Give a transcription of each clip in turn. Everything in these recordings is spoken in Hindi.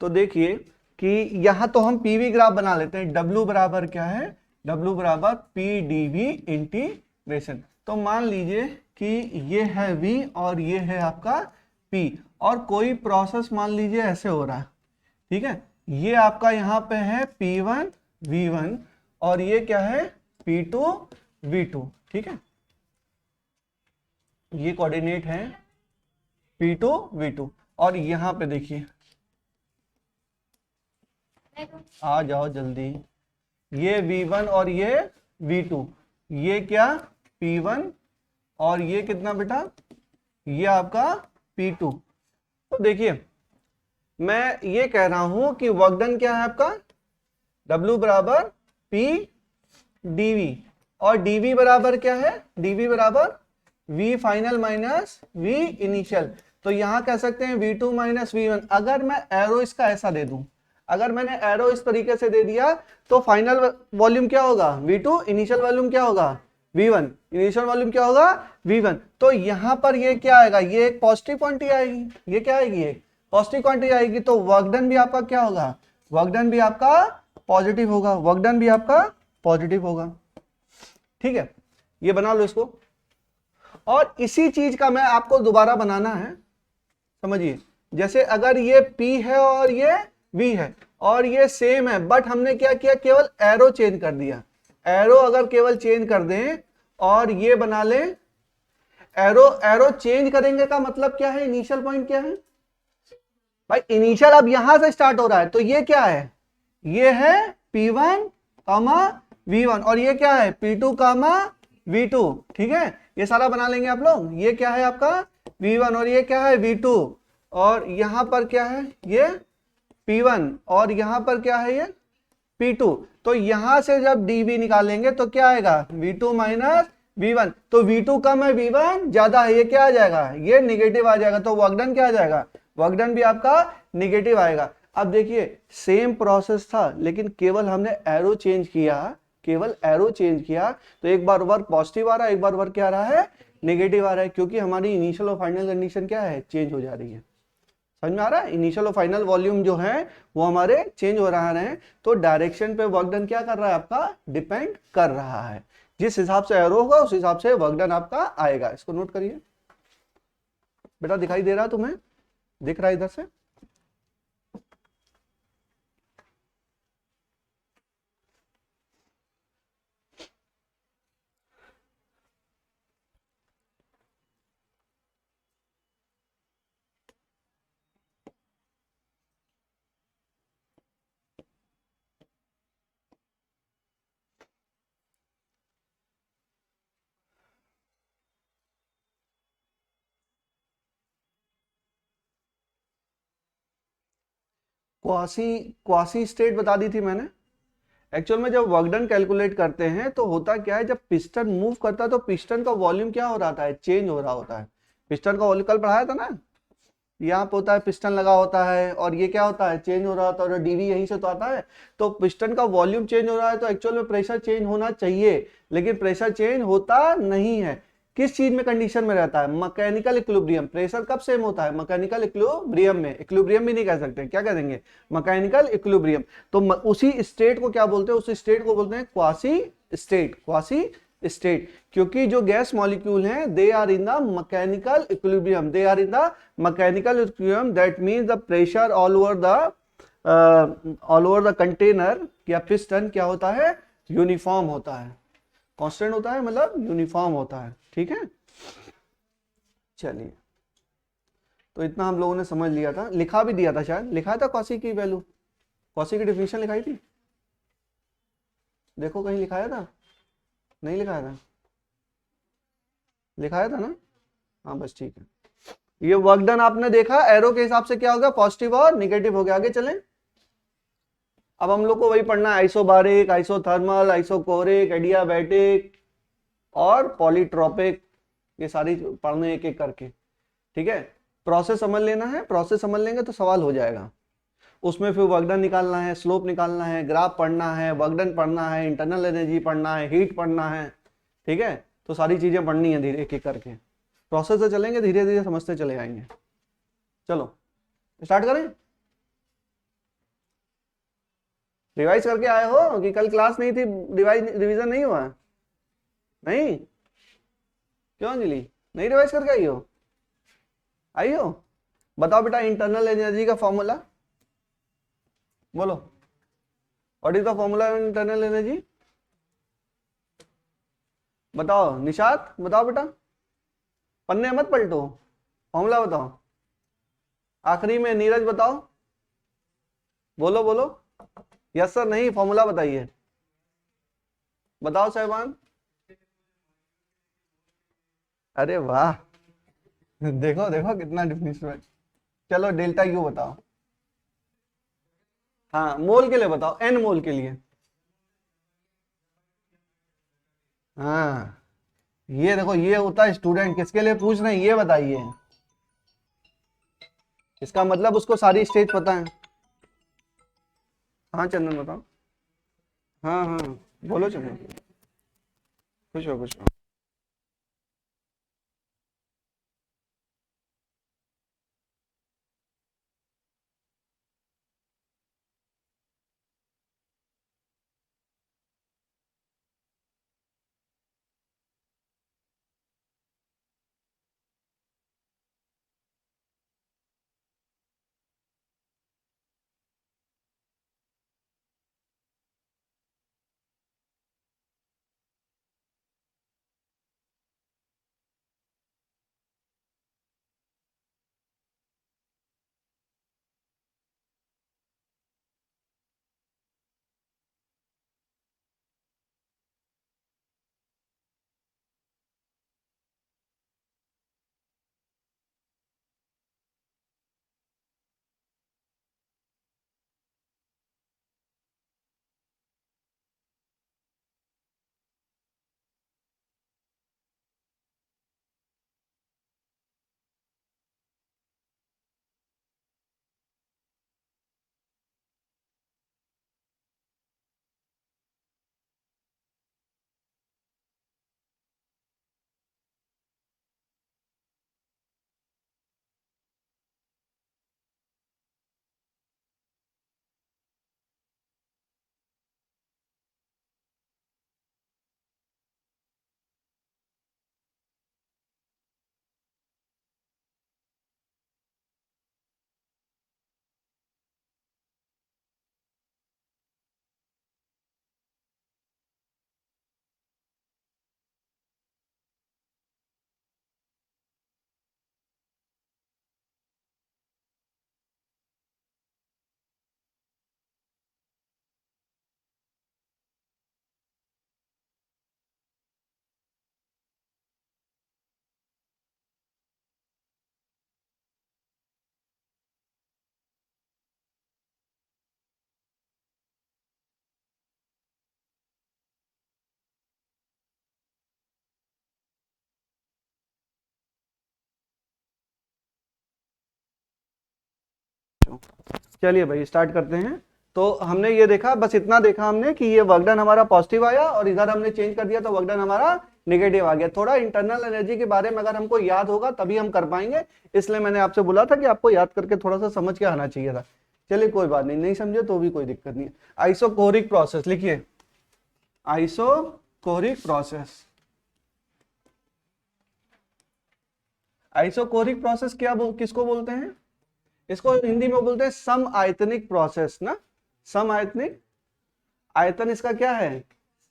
तो देखिए कि यहां तो हम पीवी ग्राफ बना लेते हैं। W बराबर क्या है, W बराबर पी डी वी इंटीग्रेशन। तो मान लीजिए कि ये है V और ये है आपका P, और कोई प्रोसेस मान लीजिए ऐसे हो रहा है, ठीक है। ये आपका यहाँ पे है P1 V1 और ये क्या है P2 V2, ठीक है। ये कोऑर्डिनेट है P2 V2, और यहां पे देखिए, आ जाओ जल्दी, ये V1 और ये V2, ये क्या P1 और ये कितना बेटा, ये आपका P2। तो देखिए मैं ये कह रहा हूं कि वर्क डन क्या है आपका, W बराबर P dV, और dV बराबर क्या है, dV बराबर V final minus V initial. तो यहां कह सकते हैं V2 माइनस V1। अगर मैं एरो इसका ऐसा दे दूं, अगर मैंने एरो इस तरीके से दे दिया तो फाइनल वॉल्यूम क्या होगा V2, इनिशियल वॉल्यूम क्या होगा V1, इनिशियल वॉल्यूम क्या होगा V1। तो यहां पर ये क्या आएगा, ये एक पॉजिटिव क्वांटिटी आएगी, ये क्या आएगी, एक पॉजिटिव क्वांटिटी आएगी। तो वर्क डन भी आपका क्या होगा, वर्क डन भी आपका पॉजिटिव होगा, वर्क डन भी आपका पॉजिटिव होगा, ठीक है। ये बना लो इसको, और इसी चीज का मैं आपको दोबारा बनाना है, समझिए। जैसे अगर ये P है और ये V है और ये सेम है, बट हमने क्या किया, केवल एरो चेंज कर दिया। एरो अगर केवल चेंज कर दें और ये बना ले, एरो चेंज करेंगे का मतलब क्या है, इनिशियल पॉइंट क्या है भाई, इनिशियल अब यहां से स्टार्ट हो रहा है। तो ये क्या है, ये है P1 V1 और ये क्या है P2 V2, ठीक है। ये सारा बना लेंगे आप लोग। ये क्या है आपका V1 और ये क्या है V2, और यहां पर क्या है ये P1 और यहां पर क्या है ये P2। तो यहां से जब dV निकालेंगे तो क्या आएगा V2 माइनस V1। तो V2 कम है V1 ज्यादा है, ये क्या आ जाएगा, ये निगेटिव आ जाएगा। तो वर्क डन क्या आ जाएगा, वर्क डन भी आपका निगेटिव आएगा। अब देखिए सेम प्रोसेस था, लेकिन केवल हमने एरो चेंज किया, केवल एरो चेंज किया। तो एक बार वर्क पॉजिटिव आ रहा है, एक बार वर्क क्या आ रहा है नेगेटिव आ रहा है, क्योंकि हमारी इनिशियल और फाइनल कंडीशन क्या है, चेंज हो जा रही है। समझ में आ रहा है, इनिशियल और फाइनल वॉल्यूम जो है वो हमारे चेंज हो रहा है। तो डायरेक्शन पे वर्क डन क्या कर रहा है आपका, डिपेंड कर रहा है। जिस हिसाब से एरो होगा उस हिसाब से वर्क डन आपका आएगा। इसको नोट करिए बेटा, दिखाई दे रहा है तुम्हें, दिख रहा है इधर से। क्वासी स्टेट बता दी थी मैंने। एक्चुअल में जब वर्क डन कैलकुलेट करते हैं तो होता क्या है, जब पिस्टन मूव करता है तो पिस्टन का वॉल्यूम क्या हो रहा है, चेंज हो रहा होता है। पिस्टन का वॉल्यूम कल पढ़ाया था ना, यहाँ पे होता है पिस्टन लगा होता है और ये क्या होता है, चेंज हो रहा होता है, और डीवी यहीं से तो आता है। तो पिस्टन का वॉल्यूम चेंज हो रहा है तो एक्चुअल में प्रेशर चेंज होना चाहिए, लेकिन प्रेशर चेंज होता नहीं है। किस चीज में कंडीशन में रहता है, मैकेनिकल इक्विलिब्रियम। प्रेशर कब सेम होता है, मैकेनिकल इक्विलिब्रियम में। इक्विलिब्रियम भी नहीं कह सकते, क्या कह देंगे, मैकेनिकल इक्विलिब्रियम। तो उसी स्टेट को क्या बोलते हैं, उस स्टेट को बोलते हैं क्वासी स्टेट, क्वासी स्टेट। क्योंकि जो गैस मॉलिक्यूल हैं they are in the mechanical equilibrium, they are in the mechanical equilibrium. That means the pressure all over the container या पिस्टन क्या होता है, यूनिफॉर्म होता है, कांस्टेंट होता है, मतलब यूनिफॉर्म होता है, ठीक है। चलिए, तो इतना हम लोगों ने समझ लिया था, लिखा भी दिया था, शायद लिखा था क्वासी की वैल्यू, क्वासी की डिफिनेशन लिखाई थी, देखो कहीं लिखाया था, नहीं लिखाया था, लिखाया था ना, हाँ बस ठीक है। ये वर्क डन आपने देखा, एरो के हिसाब से क्या होगा, पॉजिटिव और निगेटिव हो गया। आगे चलें, अब हम लोग को वही पढ़ना है, आइसोबारिक, आइसोथर्मल, आइसोकोरिक, एडियाबैटिक और पॉलीट्रोपिक, ये सारी पढ़ने एक एक करके, ठीक है। प्रोसेस समझ लेना है, प्रोसेस समझ लेंगे तो सवाल हो जाएगा। उसमें फिर वर्क डन निकालना है, स्लोप निकालना है, ग्राफ पढ़ना है, वर्क डन पढ़ना है, इंटरनल एनर्जी पढ़ना है, हीट पढ़ना है, ठीक है। तो सारी चीजें पढ़नी है धीरे एक एक करके, प्रोसेस से चलेंगे, धीरे धीरे समझते चले आएंगे। चलो स्टार्ट करें। रिवाइज करके आए हो कि कल क्लास नहीं थी, रिवीजन नहीं हुआ? नहीं? क्यों अंजलि, नहीं रिवाइज करके आई हो? आई हो? बताओ बेटा इंटरनल एनर्जी का फॉर्मूला बोलो। What is the formula of internal energy? बताओ निशात, बताओ बेटा, पन्ने मत पलटो, फॉर्मूला बताओ। आखिरी में नीरज बताओ, बोलो बोलो। यस सर, नहीं फॉर्मूला बताइए, बताओ साहबान। अरे वाह, देखो देखो कितना डिफिनेशन। चलो डेल्टा यू बताओ। हाँ मोल के लिए बताओ, एन मोल के लिए। हाँ ये देखो, ये होता है स्टूडेंट, किसके लिए पूछ रहे हैं ये बताइए। इसका मतलब उसको सारी स्टेज पता है। हाँ चंदन बताओ। हाँ हाँ बोलो चंदन। खुश हो खुश हो। चलिए भाई स्टार्ट करते हैं। तो हमने ये देखा, बस इतना देखा हमने कि ये वर्क डन हमारा पॉजिटिव आया और इधर हमने चेंज कर दिया तो वर्क डन हमारा नेगेटिव आ गया। थोड़ा इंटरनल एनर्जी के बारे में अगर हमको याद होगा तभी हम कर पाएंगे, इसलिए मैंने आपसे बोला था कि आपको याद करके थोड़ा सा समझ के आना चाहिए था। चलिए कोई बात नहीं, नहीं समझे तो भी कोई दिक्कत नहीं है। आइसोकोरिक प्रोसेस लिखिए, आइसोकोरिक प्रोसेस। आइसोकोरिक प्रोसेस किसको बोलते हैं? इसको हिंदी में बोलते हैं सम आयतनिक प्रोसेस ना। सम आयतनिक, आयतन इसका क्या है?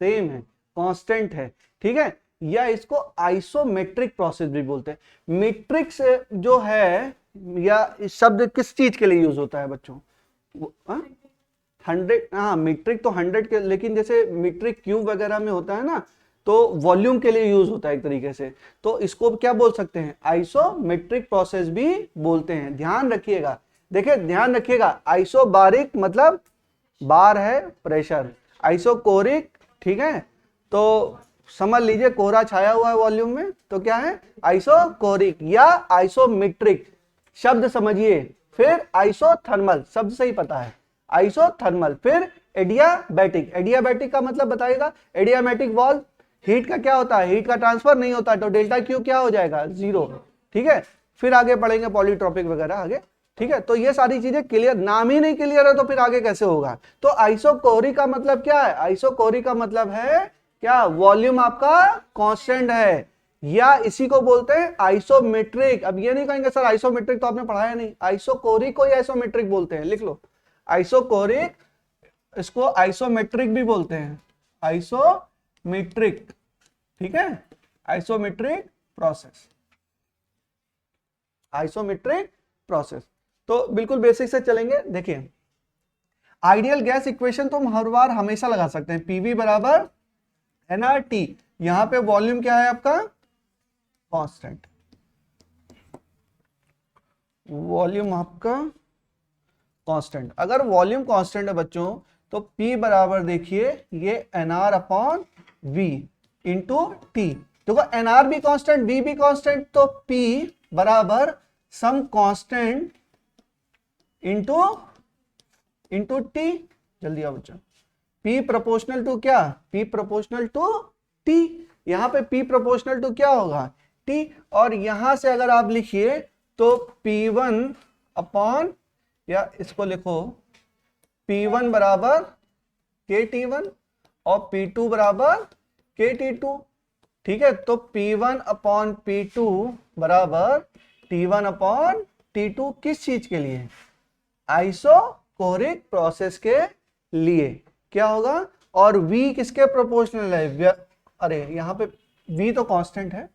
सेम है, कांस्टेंट है, ठीक है। या इसको आइसोमेट्रिक प्रोसेस भी बोलते हैं। मैट्रिक्स जो है, या शब्द किस चीज के लिए यूज होता है बच्चों? 100, हाँ मीट्रिक तो 100 के, लेकिन जैसे मीट्रिक क्यूब वगैरह में होता है ना, तो वॉल्यूम के लिए यूज होता है एक तरीके से। तो इसको क्या बोल सकते हैं? आइसोमेट्रिक प्रोसेस भी बोलते हैं। ध्यान रखिएगा, देखिए ध्यान रखिएगा, आइसोबारिक मतलब बार है प्रेशर, आइसोकोरिक, ठीक है। तो समझ लीजिए कोहरा छाया हुआ है वॉल्यूम में, तो क्या है? आइसोकोरिक या आइसोमेट्रिक, शब्द समझिए। फिर आइसोथर्मल, शब्द से ही पता है, आइसोथर्मल। फिर एडियाबैटिक, एडियाबैटिक का मतलब बताइएगा। एडियाबैटिक वाल्व, हीट का क्या होता है? हीट का ट्रांसफर नहीं होता, तो डेल्टा क्यू क्या हो जाएगा? 0, ठीक है। फिर आगे पढ़ेंगे पॉलीट्रॉपिक वगैरह आगे। ठीक है, तो ये सारी चीजें क्लियर, नाम ही नहीं क्लियर है तो फिर आगे कैसे होगा। तो आइसोकोरिक का मतलब क्या है, आइसोकोरिक का मतलब है क्या, वॉल्यूम आपका कांस्टेंट है, या इसी को बोलते हैं आइसोमेट्रिक। अब ये नहीं कहेंगे सर आइसोमेट्रिक तो आपने पढ़ाया नहीं, आइसोकोरिक को ही आइसोमेट्रिक बोलते हैं, लिख लो आइसोकोरिक, इसको आइसोमेट्रिक भी बोलते हैं, आइसोमेट्रिक, ठीक है, आइसोमेट्रिक प्रोसेस, आइसोमेट्रिक प्रोसेस। तो बिल्कुल बेसिक से चलेंगे। देखिए आइडियल गैस इक्वेशन तो हम हर बार हमेशा लगा सकते हैं, पीवी बराबर एनआरटी, यहां पे वॉल्यूम क्या है आपका कांस्टेंट, वॉल्यूम आपका कांस्टेंट। अगर वॉल्यूम कांस्टेंट है बच्चों तो P बराबर देखिए ये NR upon V into T, देखो NR भी कांस्टेंट V भी कांस्टेंट, तो P बराबर सम कांस्टेंट इंटू टी। जल्दी आओ बच्चों, P प्रोपोर्शनल टू क्या, P प्रोपोर्शनल टू T, यहां पे P प्रोपोर्शनल टू क्या होगा T, और यहां से अगर आप लिखिए तो P1 अपॉन, या इसको लिखो P1 बराबर KT1 और P2 बराबर KT2, ठीक है। तो P1 अपॉन P2 बराबर T1 अपॉन T2, किस चीज के लिए, आइसोकोरिक प्रोसेस के लिए क्या होगा, और V किसके प्रोपोर्शनल है, अरे यहाँ पे V तो कांस्टेंट है,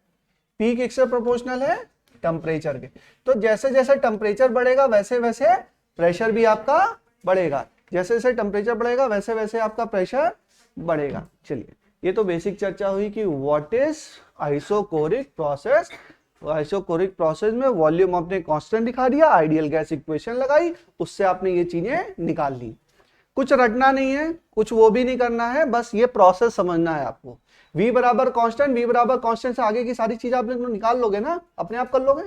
P किससे प्रोपोर्शनल है, टेम्परेचर के। तो जैसे जैसे टेम्परेचर बढ़ेगा वैसे वैसे प्रेशर भी आपका बढ़ेगा, जैसे जैसे टेम्परेचर बढ़ेगा वैसे वैसे आपका प्रेशर बढ़ेगा। चलिए ये तो बेसिक चर्चा हुई कि what is isochoric process. Isochoric process में वॉल्यूम आपने कांस्टेंट दिखा दिया, आइडियल गैस इक्वेशन लगाई, उससे आपने ये चीजें निकाल ली। कुछ रटना नहीं है, कुछ वो भी नहीं करना है, बस ये प्रोसेस समझना है आपको। V बराबर कांस्टेंट, V बराबर कांस्टेंट से आगे की सारी चीज आप निकाल लोगे ना, अपने आप कर लोगे,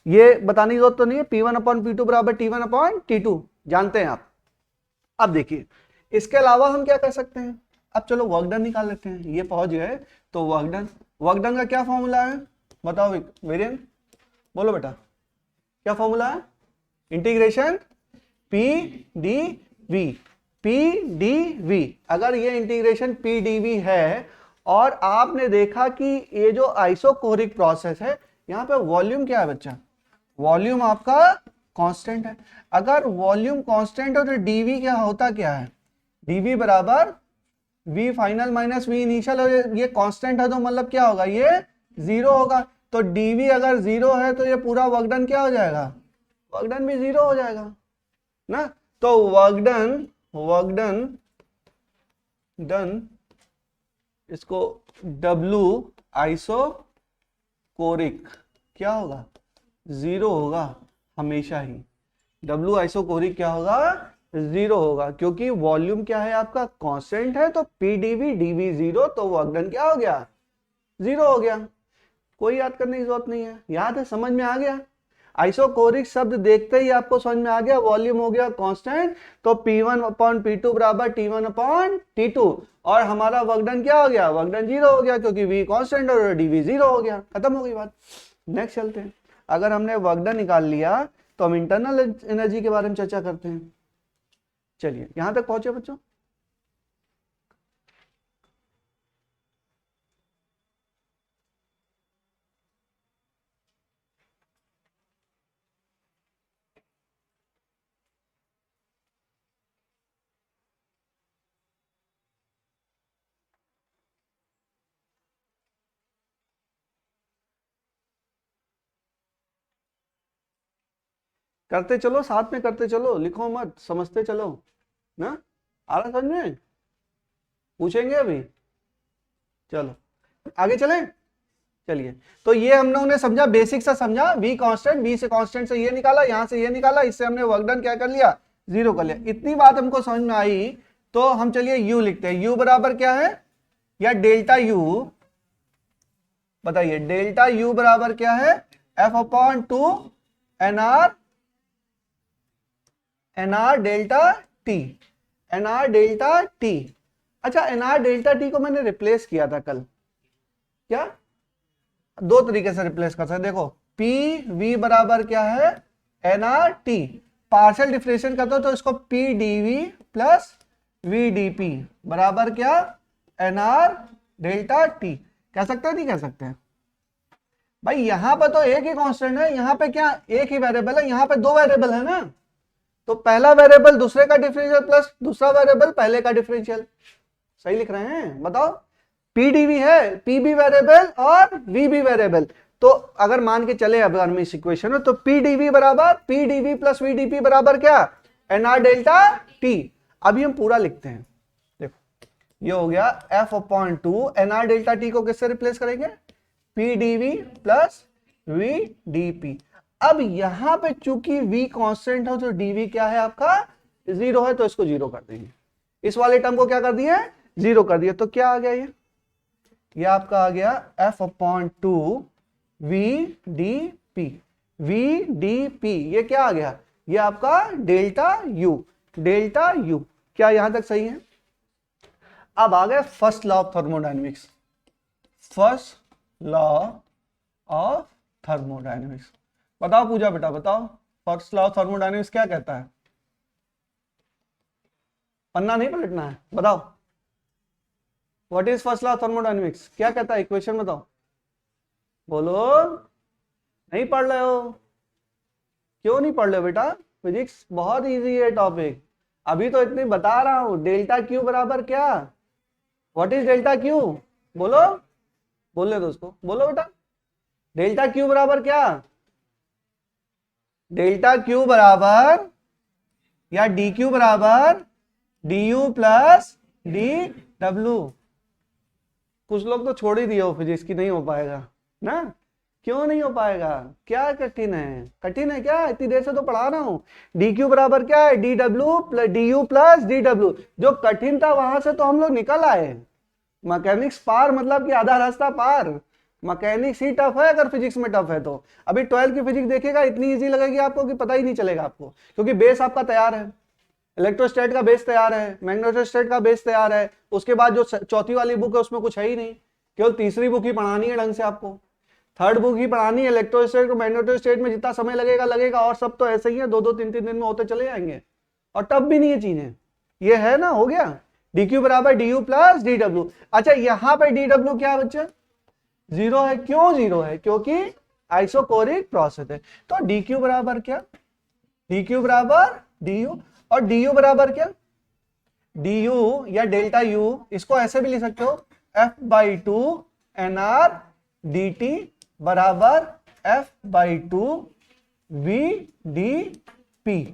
ये बताने की जरूरत तो नहीं है। P1 अपॉन P2 बराबर T1 अपॉन T2 जानते हैं आप। अब देखिए इसके अलावा हम क्या कर सकते हैं, अब चलो वर्क डन निकाल लेते हैं। ये पहुंच गए तो वर्क डन का क्या फॉर्मूला है बताओ वेरिएंट, बोलो बेटा क्या फॉर्मूला है, integration P D V, P D V। अगर ये इंटीग्रेशन P डी V है और आपने देखा कि ये जो आइसोकोरिक प्रोसेस है यहाँ पे वॉल्यूम क्या है बच्चा, वॉल्यूम आपका कांस्टेंट है। अगर वॉल्यूम कांस्टेंट है तो dV क्या होता क्या है, dV बराबर V final minus V initial, ये कांस्टेंट है तो मतलब क्या होगा, ये जीरो होगा। तो dV अगर जीरो है तो ये पूरा वर्क डन क्या हो जाएगा, वर्क डन भी जीरो हो जाएगा ना। तो वर्क डन इसको W आइसोकोरिक क्या होगा, जीरो होगा हमेशा ही। W आइसोकोरिक क्या होगा, जीरो होगा, क्योंकि वॉल्यूम क्या है आपका कांस्टेंट है। तो P dV dV जीरो, तो वर्क डन क्या हो गया, जीरो हो गया। कोई याद करने की जरूरत नहीं है, याद है, समझ में आ गया। आइसोकोरिक शब्द देखते ही आपको समझ में आ गया, वॉल्यूम हो गया कांस्टेंट, तो P1 अपॉन P2 बराबर T1 अपॉन T2, और हमारा वर्क डन क्या हो गया, वर्क डन जीरो हो गया, क्योंकि V कांस्टेंट और dV जीरो हो गया, खत्म हो गई बात। नेक्स्ट चलते हैं। अगर हमने वर्क डन निकाल लिया तो हम इंटरनल एनर्जी के बारे में चर्चा करते हैं। चलिए यहां तक पहुंचे बच्चों, करते चलो, साथ में करते चलो, लिखो मत, समझते चलो ना। आ रहा समझ में, पूछेंगे अभी, चलो आगे चले। चलिए तो ये हम लोगों ने समझा, बेसिक सा समझा, V कांस्टेंट, V से कांस्टेंट से ये निकाला, यहां से ये निकाला, इससे हमने वर्क डन क्या कर लिया, जीरो कर लिया। इतनी बात हमको समझ में आई तो हम चलिए U लिखते हैं। U बराबर क्या है, या डेल्टा U बताइए, डेल्टा U बराबर क्या है, F upon 2 NR delta T, NR delta T। अच्छा NR डेल्टा T को मैंने रिप्लेस किया था कल, क्या दो तरीके से रिप्लेस कर सकते, देखो P V बराबर क्या है NRT, पार्शियल डिफरेंशिएशन करते हो तो इसको PdV प्लस VdP बराबर क्या, NR डेल्टा T। कह सकते हैं नहीं कह सकते हैं भाई? यहां पर तो एक ही कांस्टेंट है, यहां पे क्या एक ही वेरिएबल है, यहां पे दो वेरिएबल है ना, तो पहला वेरिएबल दूसरे का डिफरेंशियल प्लस दूसरा वेरिएबल पहले का डिफरेंशियल। सही लिख रहे हैं? बताओ, PdV है, P भी वेरिएबल और V भी वेरिएबल, तो अगर मान के चले अब हम इस इक्वेशन में, तो PdV बराबर PdV प्लस VdP बराबर क्या, NR डेल्टा T। अभी हम पूरा लिखते हैं, देखो ये हो गया F/2 NR डेल्टा T को किससे रिप्लेस करेंगे, PdV प्लस VdP। अब यहां पे चूंकि V कांस्टेंट है तो dV क्या है आपका, 0 है, तो इसको 0 कर देंगे, इस वाले टर्म को क्या कर दिए, 0 कर दिया, तो क्या आ गया ये आपका आ गया F/2 VdP। VdP ये क्या आ गया, ये आपका डेल्टा U। क्या यहां तक सही है? अब आ गए first law of thermodynamics. First law of thermodynamics, बताओ पूजा बेटा बताओ, फर्स्ट लॉ ऑफ थर्मोडायनेमिक्स क्या कहता है? पन्ना नहीं पलटना है, बताओ what is first law of thermodynamics, क्या कहता है, इक्वेशन बताओ, बोलो। नहीं पढ़ रहे हो? क्यों नहीं पढ़ रहे हो बेटा? फिजिक्स बहुत इजी है टॉपिक, अभी तो इतनी बता रहा हूं। डेल्टा क्यू बराबर क्या, व्हाट इज डेल्टा क्यू, बोलो, बोलने दो उसको, बोलो बेटा। डेल्टा क्यू बराबर क्या, डेल्टा क्यू बराबर या डी क्यू बराबर D you plus D W. कुछ लोग तो छोड़ ही दिए हो फिजिक्स की, नहीं हो पाएगा ना, क्यों नहीं हो पाएगा, क्या कठिन है, कठिन है क्या, इतनी देर से तो पढ़ा रहा हूं। डी क्यू बराबर क्या है, D W plus D you plus D W. जो कठिन था वहां से तो हम लोग निकल आए, मैकेनिक्स पार मतलब कि आधा रास्ता पार। मैकेनिक्स ही टफ है अगर फिजिक्स में टफ है तो। अभी 12 की फिजिक्स देखेगा इतनी इजी लगेगी आपको कि पता ही नहीं चलेगा आपको, क्योंकि बेस आपका तैयार है, इलेक्ट्रोस्टैट का बेस तैयार है, मैग्नेटोस्टैट का बेस तैयार है, उसके बाद जो चौथी वाली बुक है उसमें कुछ है ही नहीं, केवल तीसरी बुक ही पढ़ानी है ढंग से आपको, थर्ड बुक ही पढ़ानी है। इलेक्ट्रोस्टैट को मैग्नेटोस्टैट में जितना समय लगेगा और सब तो ऐसे ही है, 2-2 3-3 दिन में होते चले जाएंगे, और टफ भी नहीं है चीजें। ये है ना, हो गया डी क्यू बराबर D you plus D W. अच्छा यहाँ पे डी डब्ल्यू क्या बच्चे, 0 है, क्यों 0 है, क्योंकि आइसोकोरिक प्रोसेस है। तो डी क्यू बराबर क्या, डी क्यू बराबर डी यू, और डी यू बराबर क्या, डी यू या डेल्टा यू, इसको ऐसे भी लिख सकते हो F/2 NR dt बराबर F/2 VdP।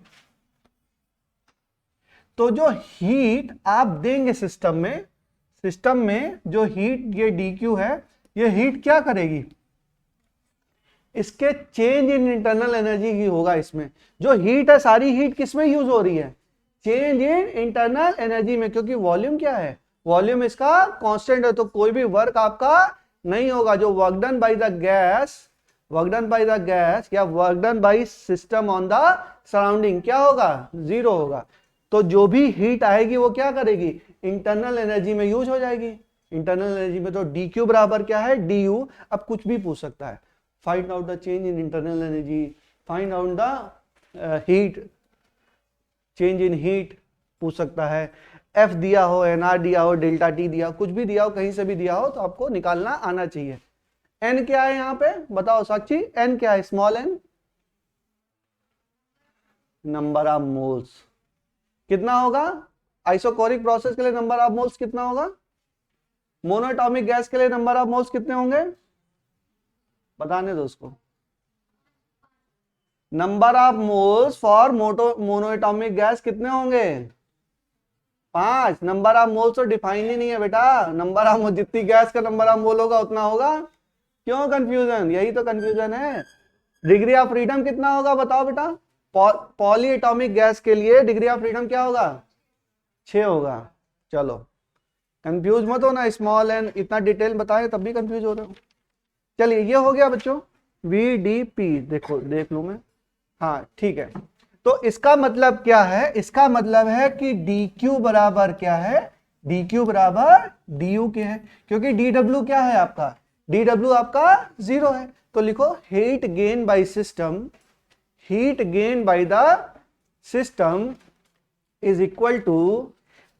तो जो हीट आप देंगे सिस्टम में जो हीट ये dq है, ये हीट क्या करेगी, इसके चेंज इन इंटरनल एनर्जी ही होगा। इसमें जो हीट है सारी हीट किसमें यूज हो रही है, चेंज इन इंटरनल एनर्जी में, क्योंकि वॉल्यूम क्या है, वॉल्यूम इसका कांस्टेंट है, तो कोई भी वर्क आपका नहीं होगा। जो work done by the gas या work done by system on the surrounding क्या होगा, 0 होगा। तो जो भी हीट आएगी वो क्या करेगी, इंटरनल एनर्जी में यूज हो जाएगी। इंटरनल एनर्जी में तो डी क्यू बराबर क्या है, डी यू। अब कुछ भी पूछ सकता है, find out the change in internal energy, find out the heat, change in heat पूछ सकता है। एफ दिया हो, एनआर दिया हो, डेल्टा टी दिया हो, कुछ भी दिया हो, कहीं से भी दिया हो, तो आपको निकालना आना चाहिए। एन क्या है यहाँ पे बताओ साक्षी, एन क्या है, small n number of moles कितना होगा, आइसोकोरिक प्रोसेस के लिए नंबर ऑफ मोल्स कितना होगा, मोनोएटॉमिक गैस के लिए नंबर ऑफ मोल्स कितने होंगे, बताने दो उसको। Number of moles for monoatomic gas कितने होंगे, 5। नंबर ऑफ मोल्स तो डिफाइन ही नहीं है बेटा, नंबर ऑफ मोल जितनी गैस का नंबर ऑफ मोल होगा उतना होगा। क्यों कंफ्यूजन, यही तो कंफ्यूजन है। डिग्री ऑफ फ्रीडम कितना होगा बताओ बेटा, पॉली एटॉमिक गैस के लिए डिग्री ऑफ फ्रीडम क्या होगा, 6 होगा। चलो कंफ्यूज मत हो ना, स्मॉल एन इतना डिटेल बताए तब भी कंफ्यूज हो रहे हो। चलिए ये हो गया बच्चों VdP, देखो देख लू मैं, हाँ ठीक है। तो इसका मतलब क्या है, इसका मतलब है कि dq बराबर क्या है, dq बराबर du के है, क्योंकि dw क्या है आपका, dw आपका 0 है। तो लिखो heat gain by system, heat gained by the system is equal to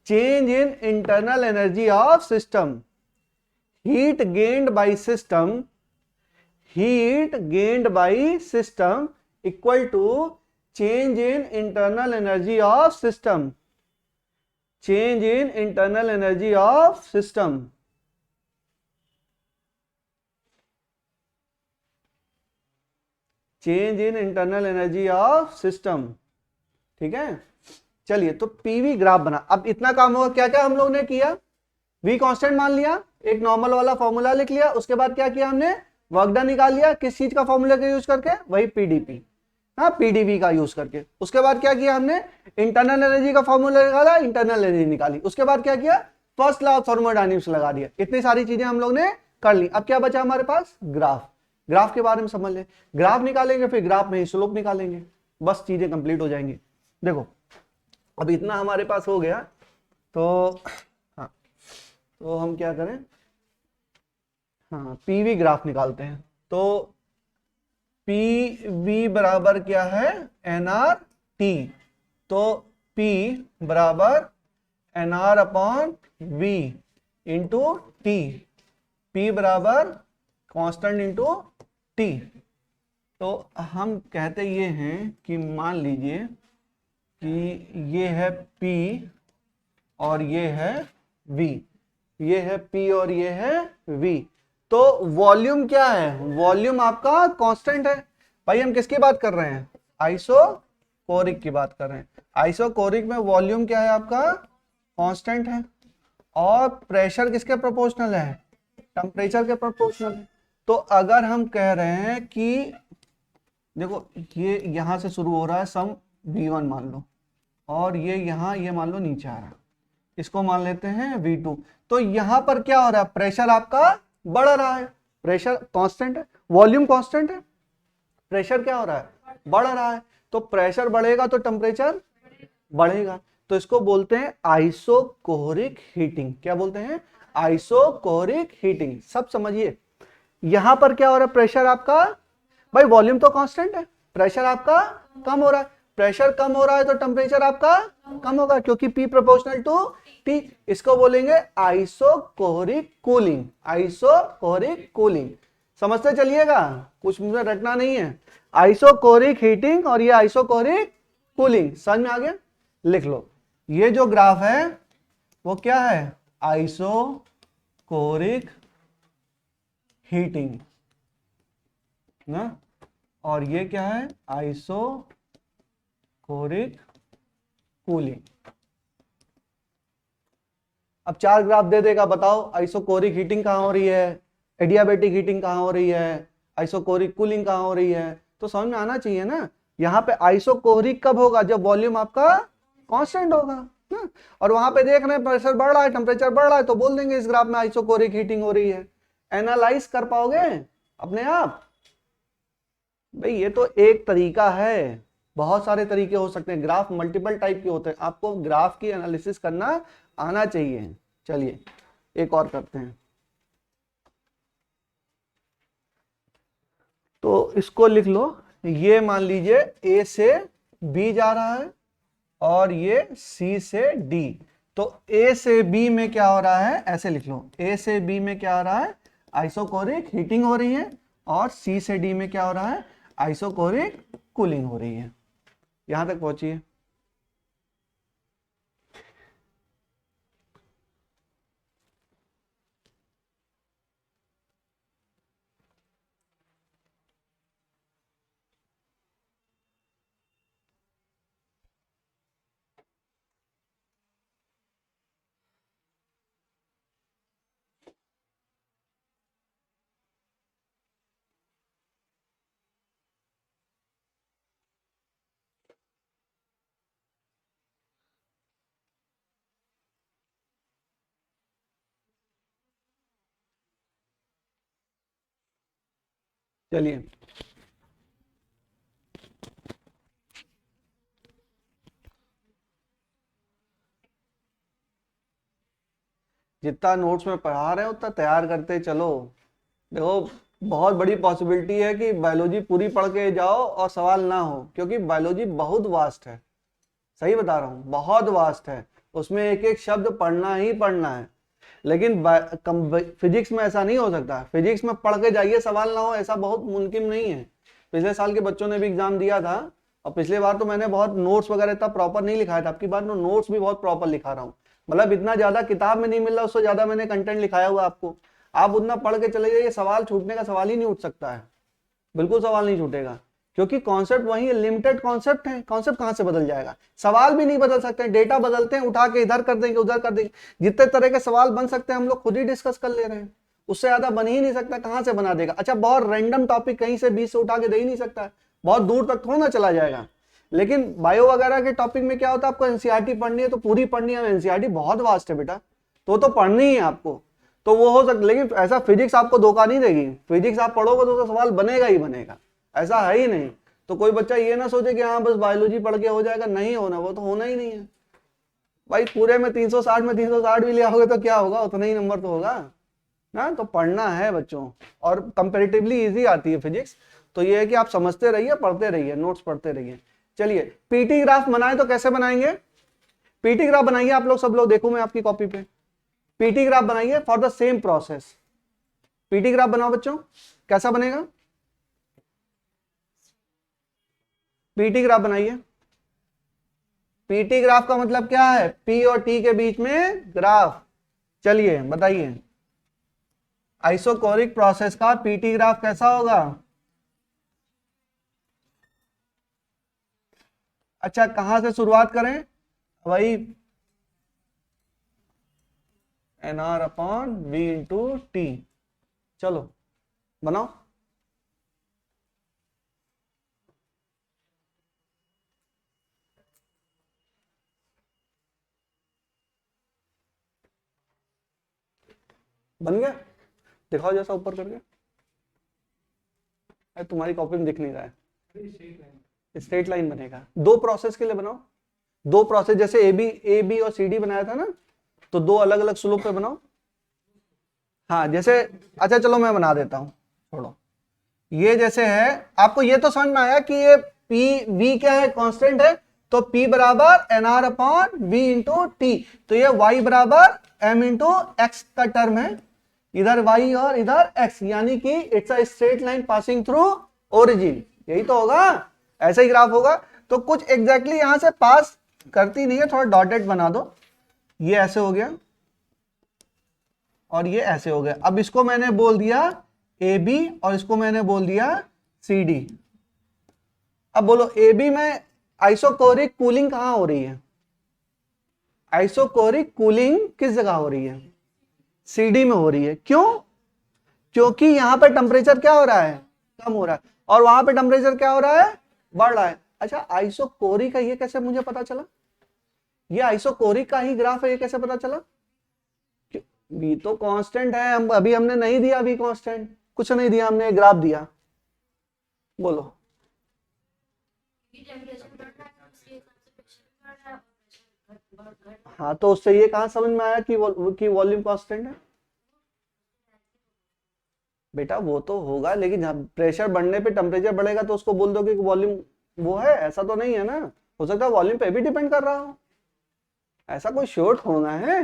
change in internal energy of system. Heat gained by system equal to change in internal energy of system. Change in internal energy of system. Change in internal energy of system. ठीक है, चलिए तो पीवी ग्राफ बना। अब इतना काम होगा, क्या क्या हम लोग ने किया, वी कांस्टेंट मान लिया, एक नॉर्मल वाला फॉर्मूला लिख लिया, उसके बाद क्या किया हमने, वर्क डन निकाल लिया, किस चीज का फॉर्मूला का यूज करके, वही पीडीपी, हाँ पीडीवी का यूज करके। उसके बाद क्या किया हमने, इंटरनल एनर्जी का फॉर्मूला निकाला, इंटरनल एनर्जी निकाली, उसके बाद क्या किया, फर्स्ट लॉ ऑफ थर्मोडायनेमिक्स लगा दिया। इतनी सारी चीजें हम लोग ने कर ली। अब क्या बचा हमारे पास, ग्राफ। ग्राफ के बारे में समझ ले, ग्राफ निकालेंगे फिर ग्राफ में ही स्लोप निकालेंगे, बस चीजें कंप्लीट हो जाएंगी। देखो अब इतना हमारे पास हो गया, तो हाँ तो हम क्या करें, हाँ पीवी ग्राफ निकालते हैं। तो पी बराबर क्या है, एन आर टी। तो पी बराबर n R upon V into T, P बराबर कांस्टेंट इंटू टी। तो हम कहते ये हैं कि मान लीजिए कि ये है P और ये है V, ये है P और ये है V। तो वॉल्यूम क्या है, वॉल्यूम आपका कांस्टेंट है। भाई हम किसकी बात कर रहे हैं, आइसोकोरिक की बात कर रहे हैं। आइसोकोरिक में वॉल्यूम क्या है आपका, कांस्टेंट है, और प्रेशर किसके प्रोपोर्शनल है, टेम्परेचर के प्रोपोर्शनल है। तो अगर हम कह रहे हैं कि देखो ये यहां से शुरू हो रहा है सम V1 मान लो, और ये यहां ये मान लो नीचे आ रहा है, इसको मान लेते हैं V2। तो यहां पर क्या हो रहा है, प्रेशर आपका बढ़ रहा है, प्रेशर कांस्टेंट है, वॉल्यूम कांस्टेंट है, प्रेशर क्या हो रहा है, बढ़ रहा है। तो प्रेशर बढ़ेगा तो टेम्परेचर बढ़ेगा। तो इसको बोलते हैं आइसोकोरिक हीटिंग। क्या बोलते हैं, आइसोकोरिक हीटिंग। सब समझिए, यहां पर क्या हो रहा है, प्रेशर आपका, भाई वॉल्यूम तो कांस्टेंट है, प्रेशर आपका कम हो रहा है, प्रेशर कम हो रहा है तो टेम्परेचर आपका कम होगा, क्योंकि P प्रोपोर्शनल टू T। इसको बोलेंगे आइसोकोरिक कूलिंग, आइसोकोरिक कूलिंग। समझते चलिएगा, कुछ मुझे रटना नहीं है। आइसोकोरिक हीटिंग और ये आइसोकोरिक कूलिंग, समझ में आ गया। लिख लो, ये जो ग्राफ है वो क्या है, आइसोकोरिक हीटिंग ना, और ये क्या है, आइसोकोरिक कूलिंग। अब चार ग्राफ दे देगा, बताओ आइसोकोरिक हीटिंग कहां हो रही है, एडियाबैटिक हीटिंग कहां हो रही है, आइसोकोरिक कूलिंग कहां हो रही है। तो समझ में आना चाहिए ना। यहाँ पे आइसोकोरिक कब होगा, जब वॉल्यूम आपका कांस्टेंट होगा ना, और वहां पे देख रहे हैं प्रेशर बढ़ रहा है, टेम्परेचर बढ़ रहा है, तो बोल देंगे इस ग्राफ में आइसोकोरिक हीटिंग हो रही है। एनालाइज कर पाओगे अपने आप, भाई ये तो एक तरीका है, बहुत सारे तरीके हो सकते हैं, ग्राफ मल्टीपल टाइप के होते हैं, आपको ग्राफ की एनालिसिस करना आना चाहिए। चलिए एक और करते हैं। तो इसको लिख लो, ये मान लीजिए A से B जा रहा है और ये C से D। तो A से B में क्या हो रहा है, ऐसे लिख लो, A से B में क्या हो रहा है, आइसोकोरिक हीटिंग हो रही है, और C से D में क्या हो रहा है, आइसोकोरिक कूलिंग हो रही है। यहां तक पहुंचिए। चलिए जितना नोट्स में पढ़ा रहे हैं उतना तैयार करते चलो। देखो बहुत बड़ी पॉसिबिलिटी है कि बायोलॉजी पूरी पढ़ के जाओ और सवाल ना हो, क्योंकि बायोलॉजी बहुत वास्ट है, सही बता रहा हूँ, बहुत वास्ट है, उसमें एक एक शब्द पढ़ना ही पढ़ना है। लेकिन फिजिक्स में ऐसा नहीं हो सकता, फिजिक्स में पढ़ के जाइए सवाल ना हो, ऐसा बहुत मुमकिन नहीं है। पिछले साल के बच्चों ने भी एग्जाम दिया था, और पिछले बार तो मैंने बहुत नोट्स वगैरह इतना प्रॉपर नहीं लिखाया था, आपकी बार तो नोट्स भी बहुत प्रॉपर लिखा रहा हूँ, मतलब इतना ज्यादा किताब में नहीं मिल रहा, उससे ज्यादा मैंने कंटेंट लिखाया हुआ आपको। आप उतना पढ़ के चले जाइए, सवाल छूटने का सवाल ही नहीं उठ सकता है, बिल्कुल सवाल नहीं छूटेगा, क्योंकि कॉन्सेप्ट वही है, लिमिटेड कॉन्सेप्ट है, कॉन्सेप्ट कहां से बदल जाएगा, सवाल भी नहीं बदल सकते हैं, डेटा बदलते हैं, उठा के इधर कर देंगे उधर कर देंगे, जितने तरह के सवाल बन सकते हैं हम लोग खुद ही डिस्कस कर ले रहे हैं, उससे ज्यादा बन ही नहीं सकता, कहां से बना देगा। अच्छा, बहुत रैंडम टॉपिक कहीं से 20 से उठा के दे ही नहीं सकता है, बहुत दूर तक थोड़ा ना चला जाएगा। लेकिन बायो वगैरह के टॉपिक में क्या होता है, आपको एनसीईआरटी पढ़नी है तो पूरी पढ़नी है, एनसीईआरटी बहुत वास्ट है बेटा, तो पढ़नी ही है आपको, तो वो हो सकता, लेकिन ऐसा फिजिक्स आपको धोखा नहीं देगी, फिजिक्स आप पढ़ोगे तो सवाल बनेगा ही बनेगा, ऐसा है ही नहीं। तो कोई बच्चा ये ना सोचे कि हाँ बस बायोलॉजी पढ़ के हो जाएगा, नहीं होना, वो तो होना ही नहीं है भाई। पूरे में 360 में 360 भी लिया होगा तो क्या होगा, उतना ही नंबर तो होगा ना। तो पढ़ना है बच्चों, और कंपैरेटिवली इजी आती है फिजिक्स, तो ये है कि आप समझते रहिए, पढ़ते रहिए, नोट्स पढ़ते रहिए। चलिए, पीटी ग्राफ बनाए तो कैसे बनाएंगे, पीटी ग्राफ बनाइए आप लोग, सब लोग देखो मैं आपकी कॉपी पे, पीटी ग्राफ बनाइए for the same process. PT graph बनाओ बच्चों, कैसा बनेगा, पीटी ग्राफ बनाइए। पीटी ग्राफ का मतलब क्या है, पी और टी के बीच में ग्राफ। चलिए बताइए, आइसोकोरिक प्रोसेस का पीटी ग्राफ कैसा होगा। अच्छा, कहां से शुरुआत करें, वही NR upon V into T. चलो बनाओ, बन गया, दिखाओ जैसा ऊपर करके, तुम्हारी कॉपी में दिख नहीं रहा है, स्ट्रेट लाइन बनेगा। दो प्रोसेस के लिए बनाओ, दो प्रोसेस, जैसे ए बी और सी डी बनाया था ना, तो दो अलग अलग स्लोप पे बनाओ। हाँ जैसे, अच्छा चलो मैं बना देता हूं, छोड़ो, ये जैसे है, आपको ये तो समझ में आया कि ये पी वी क्या है, कांस्टेंट है, तो P बराबर NR upon V into T, तो ये Y बराबर M इंटू एक्स का टर्म है, इधर Y और इधर X, यानी कि it's a straight line passing through origin, यही तो होगा, ऐसा ही ग्राफ होगा। तो कुछ एग्जैक्टली यहां से पास करती नहीं है, थोड़ा डॉटेड बना दो, ये ऐसे हो गया और ये ऐसे हो गया। अब इसको मैंने बोल दिया AB और इसको मैंने बोल दिया CD। अब बोलो AB में आइसोकोरिक कूलिंग कहां हो रही है, आइसोकोरिक कूलिंग किस जगह हो रही है, CD में हो रही है। क्यों, क्योंकि यहां पर टेम्परेचर क्या हो रहा है, कम हो रहा है, और वहां पे टेम्परेचर क्या हो रहा है, बढ़ रहा है। अच्छा, आइसोकोरिक का ये कैसे मुझे पता चला, ये आइसोकोरिक का ही ग्राफ है, ये कैसे पता चला, V तो कांस्टेंट है, हम अभी हमने नहीं दिया V कांस्टेंट, कुछ नहीं दिया हमने, ग्राफ दिया, बोलो। हाँ तो उससे ये कहां समझ में आया कि वॉल्यूम कांस्टेंट है, बेटा वो तो होगा, लेकिन जब प्रेशर बढ़ने पे टेम्परेचर बढ़ेगा तो उसको बोल दोगे कि वॉल्यूम वो है, ऐसा तो नहीं है ना, हो सकता है वॉल्यूम पे भी डिपेंड कर रहा हो, ऐसा कोई श्योर होना है,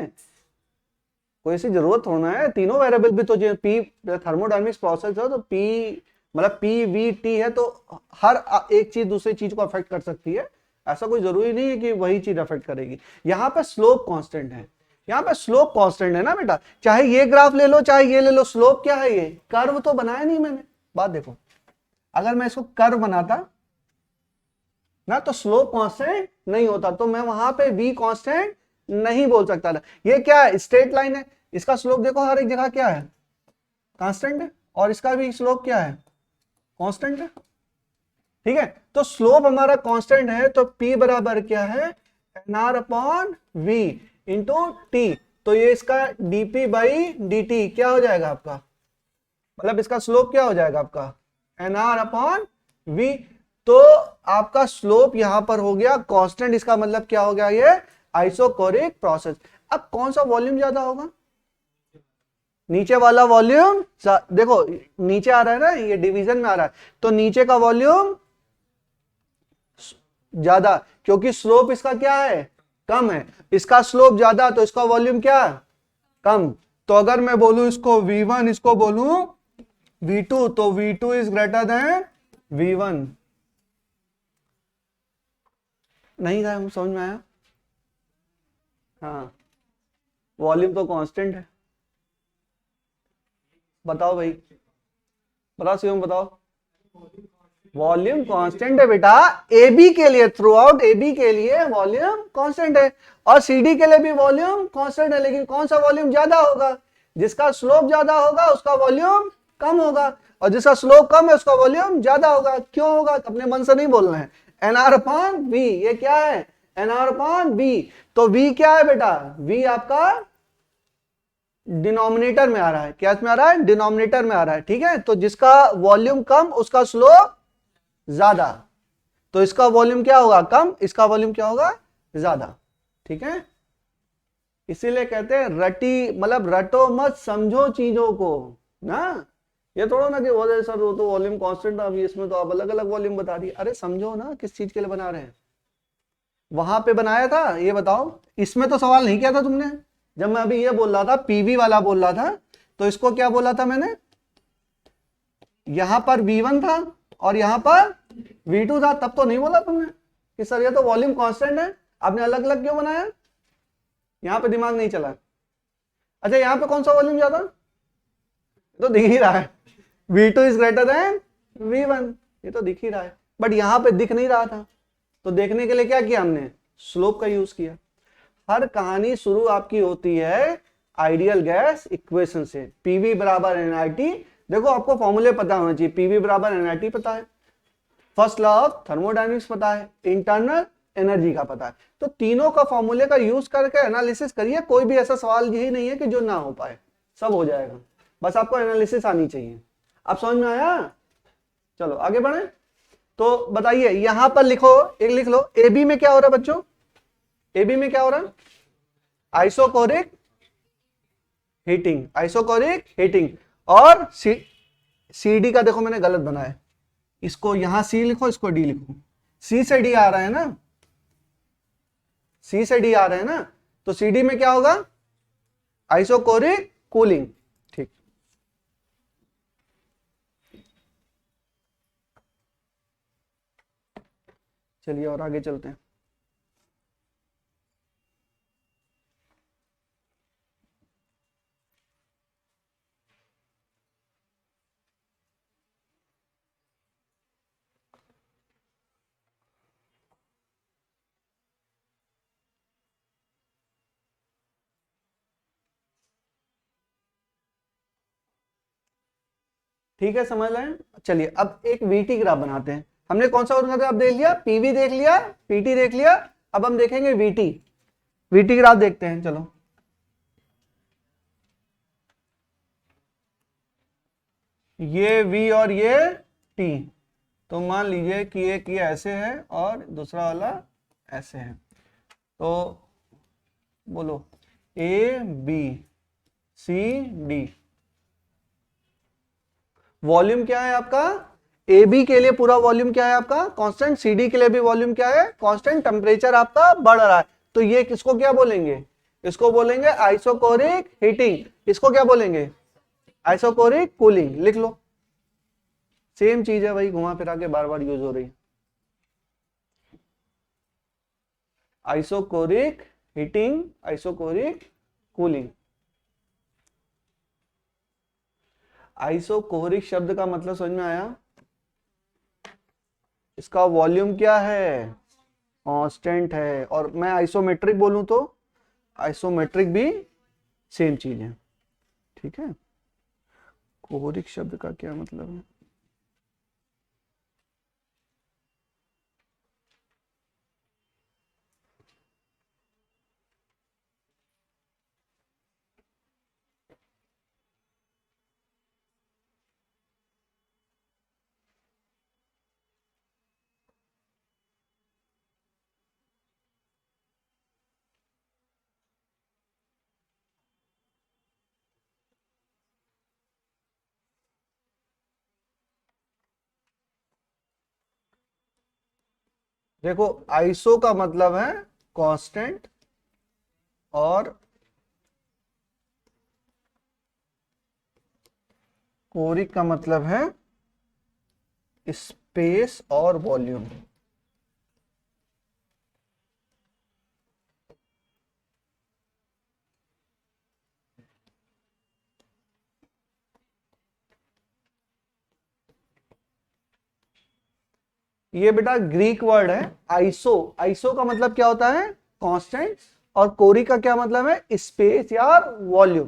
कोई ऐसी जरूरत होना है, तीनों वेरिएबल भी तो पी थर्मोडायनेमिक्स प्रोसेस है, तो पी मतलब पी वी टी है, तो हर एक चीज दूसरी चीज को अफेक्ट कर सकती है, ऐसा कोई जरूरी नहीं है कि वही चीज अफेक्ट करेगी। यहाँ पे स्लोप कांस्टेंट है, यहाँ पे स्लोप कांस्टेंट है ना बेटा, चाहे ये ग्राफ ले लो चाहे ये ले लो, स्लोप क्या है, ये कर्व तो बनाया नहीं मैंने, बात देखो, अगर मैं इसको कर्व बनाता ना तो स्लोप कांस्टेंट नहीं होता, तो मैं वहां पे v कांस्टेंट नहीं बोल सकता था। ये क्या है, स्ट्रेट लाइन है, इसका स्लोप देखो हर एक जगह क्या है, कांस्टेंट है, और इसका भी स्लोप क्या है, कांस्टेंट है, ठीक है। तो स्लोप हमारा कांस्टेंट है, तो p बराबर क्या है, NR upon v into T, तो ये इसका dp बाई dt क्या हो जाएगा आपका, मतलब इसका स्लोप क्या हो जाएगा आपका, NR अपॉन v, तो आपका स्लोप यहां पर हो गया कांस्टेंट, इसका मतलब क्या हो गया, ये आइसोकोरिक प्रोसेस। अब कौन सा वॉल्यूम ज्यादा होगा, नीचे वाला वॉल्यूम, देखो नीचे आ रहा है ना, ये डिवीजन में आ रहा है, तो नीचे का वॉल्यूम ज्यादा, क्योंकि स्लोप इसका क्या है, कम है। इसका स्लोप ज्यादा तो इसका वॉल्यूम क्या, कम। तो अगर मैं बोलूं इसको V1, इसको बोलूं V2, तो V2 is greater then V1। नहीं था, समझ में आया? हाँ, वॉल्यूम तो कांस्टेंट है। बताओ भाई, बताओ शिवम, बताओ। वॉल्यूम कांस्टेंट है बेटा, ए बी के लिए, थ्रू आउट ए बी के लिए वॉल्यूम कांस्टेंट है, और सी डी के लिए भी वॉल्यूम कांस्टेंट है। लेकिन कौन सा वॉल्यूम ज्यादा होगा, जिसका स्लोप ज्यादा होगा उसका वॉल्यूम कम होगा, और जिसका स्लोप कम है उसका वॉल्यूम ज्यादा होगा। क्यों होगा, अपने मन से नहीं बोलना है। एन आर अपॉन वी, ये क्या है, एन आर अपॉन वी। तो वी क्या है बेटा, वी आपका डिनोमिनेटर में आ रहा है। क्या में आ रहा है, डिनोमिनेटर में आ रहा है, ठीक है। तो जिसका वॉल्यूम कम उसका स्लोप ज्यादा, तो इसका वॉल्यूम क्या होगा, कम, इसका वॉल्यूम क्या होगा, ज्यादा, ठीक है। इसीलिए कहते हैं रटी, मतलब रटो मत, समझो चीजों को ना। ये थोड़ा ना कि वो सर वो तो वॉल्यूम कांस्टेंट था, अभी इसमें तो आप अलग अलग वॉल्यूम बता दिए। अरे समझो ना किस चीज के लिए बना रहे हैं। वहां पे बनाया था, ये बताओ, इसमें तो सवाल नहीं किया था तुमने। जब मैं अभी ये बोल रहा था, पीवी वाला बोल रहा था, तो इसको क्या बोला था मैंने, यहां पर V1 था और यहां पर V2 था, तब तो नहीं बोला तुमने कि सर ये तो वॉल्यूम कांस्टेंट है। आपने अलग अलग क्यों बनाया, यहां पे दिमाग नहीं चला। अच्छा, यहां पे कौन सा वॉल्यूम ज्यादा, तो दिख ही रहा है, V2 is greater then V1, ये तो दिख ही रहा है, बट यहां पे दिख नहीं रहा था। तो देखने के लिए क्या किया हमने, स्लोप का यूज किया। हर कहानी शुरू आपकी होती है आइडियल गैस इक्वेशन से, पीवी बराबर एनआईटी। देखो आपको फॉर्मूले पता होना चाहिए, पीवी बराबर एनआईटी पता है, फर्स्ट लॉ ऑफ थर्मोडायनेमिक्स पता है, इंटरनल एनर्जी का पता है। तो तीनों का फॉर्मूले का यूज करके एनालिसिस करिए, कोई भी ऐसा सवाल यही नहीं है कि जो ना हो पाए, सब हो जाएगा, बस आपको एनालिसिस आनी चाहिए। अब समझ में आया? चलो आगे बढ़े। तो बताइए, यहां पर लिखो, एक लिख लो, ए बी में क्या हो रहा है बच्चों, ए बी में क्या हो रहा है, आइसोकोरिक हीटिंग, आइसोकोरिक हीटिंग। और सी डी का देखो मैंने गलत बनाया, इसको यहां सी लिखो, इसको डी लिखो। सी से डी आ रहा है ना, सी से डी आ रहे हैं ना, तो सी डी में क्या होगा, आइसोकोरिक कूलिंग, ठीक। चलिए और आगे चलते हैं। ठीक है, समझ रहे हैं। चलिए अब एक वीटी ग्राफ बनाते हैं। हमने कौन सा ग्राफ देख लिया, पीवी देख लिया, पीटी देख लिया, अब हम देखेंगे वीटी। वीटी ग्राफ देखते हैं, चलो। ये वी और ये टी, तो मान लीजिए कि एक ये ऐसे है और दूसरा वाला ऐसे है, तो बोलो A B C D, volume क्या है आपका, ए बी के लिए पूरा वॉल्यूम क्या है आपका कांस्टेंट, सी डी के लिए भी वॉल्यूम क्या है कांस्टेंट, टेम्परेचर आपका बढ़ रहा है। तो ये किसको क्या बोलेंगे, इसको बोलेंगे आइसोकोरिक हीटिंग, इसको क्या बोलेंगे, आइसोकोरिक कूलिंग। लिख लो, सेम चीज है भाई, घुमा फिरा के बार बार यूज हो रही है। Isochoric heating, isochoric cooling. Isochoric शब्द का मतलब समझ में आया, इसका वॉल्यूम क्या है, कांस्टेंट है। और मैं आइसोमेट्रिक बोलूं तो आइसोमेट्रिक भी सेम चीज है, ठीक है। कोरिक शब्द का क्या मतलब है, देखो आइसो का मतलब है कांस्टेंट और कोरिक का मतलब है स्पेस और वॉल्यूम। ये बेटा ग्रीक वर्ड है आइसो। आइसो का मतलब क्या होता है? कांस्टेंट। और कोरी का क्या मतलब है? स्पेस या वॉल्यूम।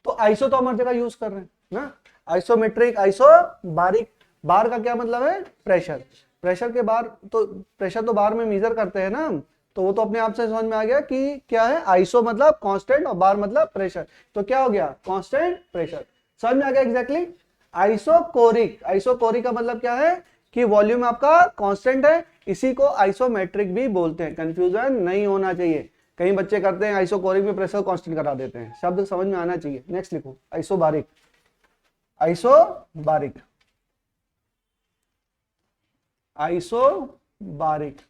तो आइसो तो हम हर जगह यूज कर रहे हैं ना। आइसोमेट्रिक, आइसो बारिक। बार का क्या मतलब है? प्रेशर। प्रेशर के बार तो प्रेशर तो बार में मेजर करते हैं ना हम। तो वो तो अपने आप से समझ में आ गया कि क्या है आइसो मतलब कांस्टेंट और बार मतलब प्रेशर। तो क्या हो गया? Constant pressure. समझ में आ गया एग्जैक्टली। आइसोकोरिक, आइसोकोरिक का मतलब क्या है कि वॉल्यूम आपका कांस्टेंट है। इसी को आइसोमेट्रिक भी बोलते हैं। कंफ्यूजन नहीं होना चाहिए। कई बच्चे करते हैं आइसोकोरिक में प्रेशर कांस्टेंट करा देते हैं। शब्द समझ में आना चाहिए। नेक्स्ट लिखो आइसोबारिक। Isobaric, isobaric.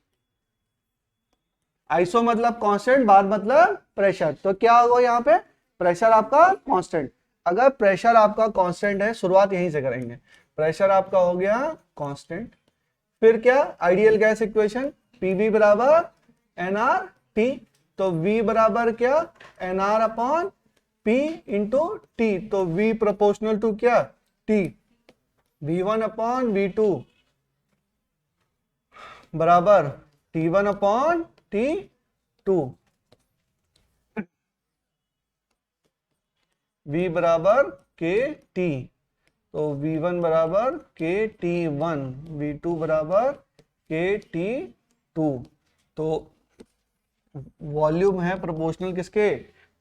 आइसो मतलब कांस्टेंट, बार मतलब प्रेशर। तो क्या होगा यहाँ पे? प्रेशर आपका कांस्टेंट। अगर प्रेशर आपका कांस्टेंट है, शुरुआत यहीं से करेंगे। प्रेशर आपका हो गया कांस्टेंट। फिर क्या? आइडियल गैस इक्वेशन पीवी बराबर एन आर टी। तो V बराबर क्या? N R upon P into T. तो V प्रोपोर्शनल टू क्या? T। V1 अपॉन V2 बराबर T1 अपॉन T2। V बराबर के टी। तो V1 बराबर के T1, V2 बराबर के T2। तो वॉल्यूम है प्रोपोर्शनल किसके?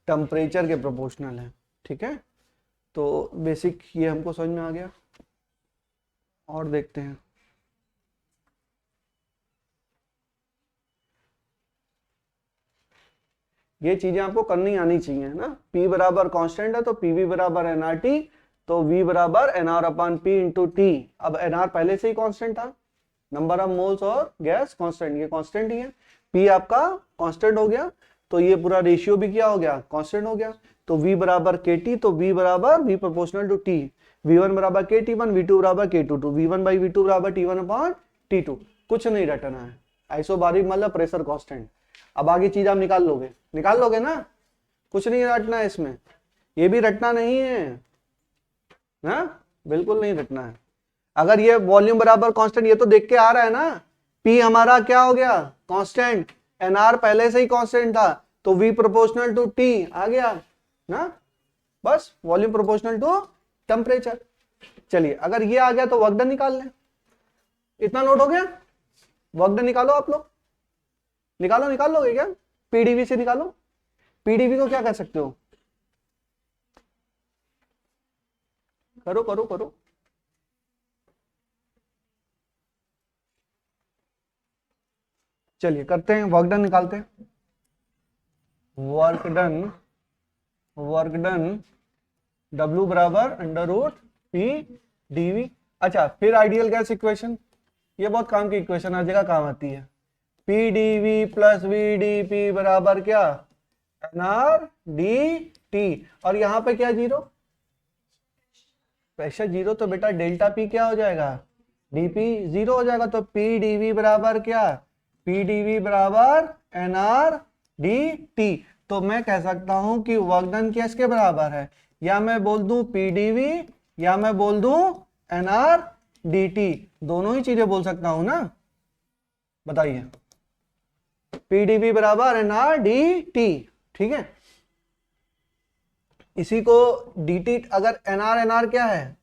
टेम्परेचर के प्रोपोर्शनल है। ठीक है, तो बेसिक ये हमको समझ में आ गया। और देखते हैं। ये चीजें आपको करनी आनी चाहिए ना। P बराबर कांस्टेंट है तो PV बराबर nRT। तो V बराबर nR upon P into T. अब nR पहले से ही कांस्टेंट था, नंबर ऑफ मोल्स और गैस कांस्टेंट, ये कांस्टेंट ही है। P आपका कांस्टेंट हो गया तो ये पूरा रेशियो भी क्या हो गया? कांस्टेंट हो गया। तो V बराबर KT। तो V बराबर V proportional to T। V1 बराबर KT1, V2 बराबर K2। तो V1 बाई V2 बराबर T1 अपॉन T2। कुछ नहीं रटना है। आइसोबारिक मतलब प्रेशर कांस्टेंट। अब आगे चीज आप निकाल लोगे ना। कुछ नहीं रटना है इसमें। ये भी रटना नहीं है ना, बिल्कुल नहीं रटना है। अगर ये वॉल्यूम बराबर कांस्टेंट, ये तो देख के आ रहा है ना। P हमारा क्या हो गया? कांस्टेंट। NR पहले से ही कांस्टेंट था तो V प्रोपोर्शनल टू T आ गया ना। बस वॉल्यूम प्रोपोर्शनल टू टेम्परेचर। चलिए अगर ये आ गया तो वर्क डन निकाल लें। इतना नोट हो गया? वर्क डन निकालो आप लोग। निकाल लोगे क्या? पीडीवी से निकालो। पीडीवी को क्या कर सकते हो? करो करो करो। चलिए करते हैं, वर्क डन निकालते हैं। वर्क डन W बराबर अंडर रूट पी डीवी। अच्छा, फिर आइडियल गैस इक्वेशन। ये बहुत काम की इक्वेशन, हर जगह काम आती है। P dV plus V d P बराबर क्या? N R D T. और यहां पे क्या? जीरो। प्रेशर जीरो तो बेटा डेल्टा पी क्या हो जाएगा? डीपी जीरो हो जाएगा। तो पी डीवी बराबर क्या? पी डीवी बराबर एन आर डी टी। तो मैं कह सकता हूं कि वर्क डन किसके बराबर है? या मैं बोल दूं पी डीवी या मैं बोल दूं एन आर डी टी। दोनों ही चीजें बोल सकता हूं ना। बताइए। पी डीवी बराबर एन आर डी टी। ठीक है, इसी को dt, अगर एन आर क्या है?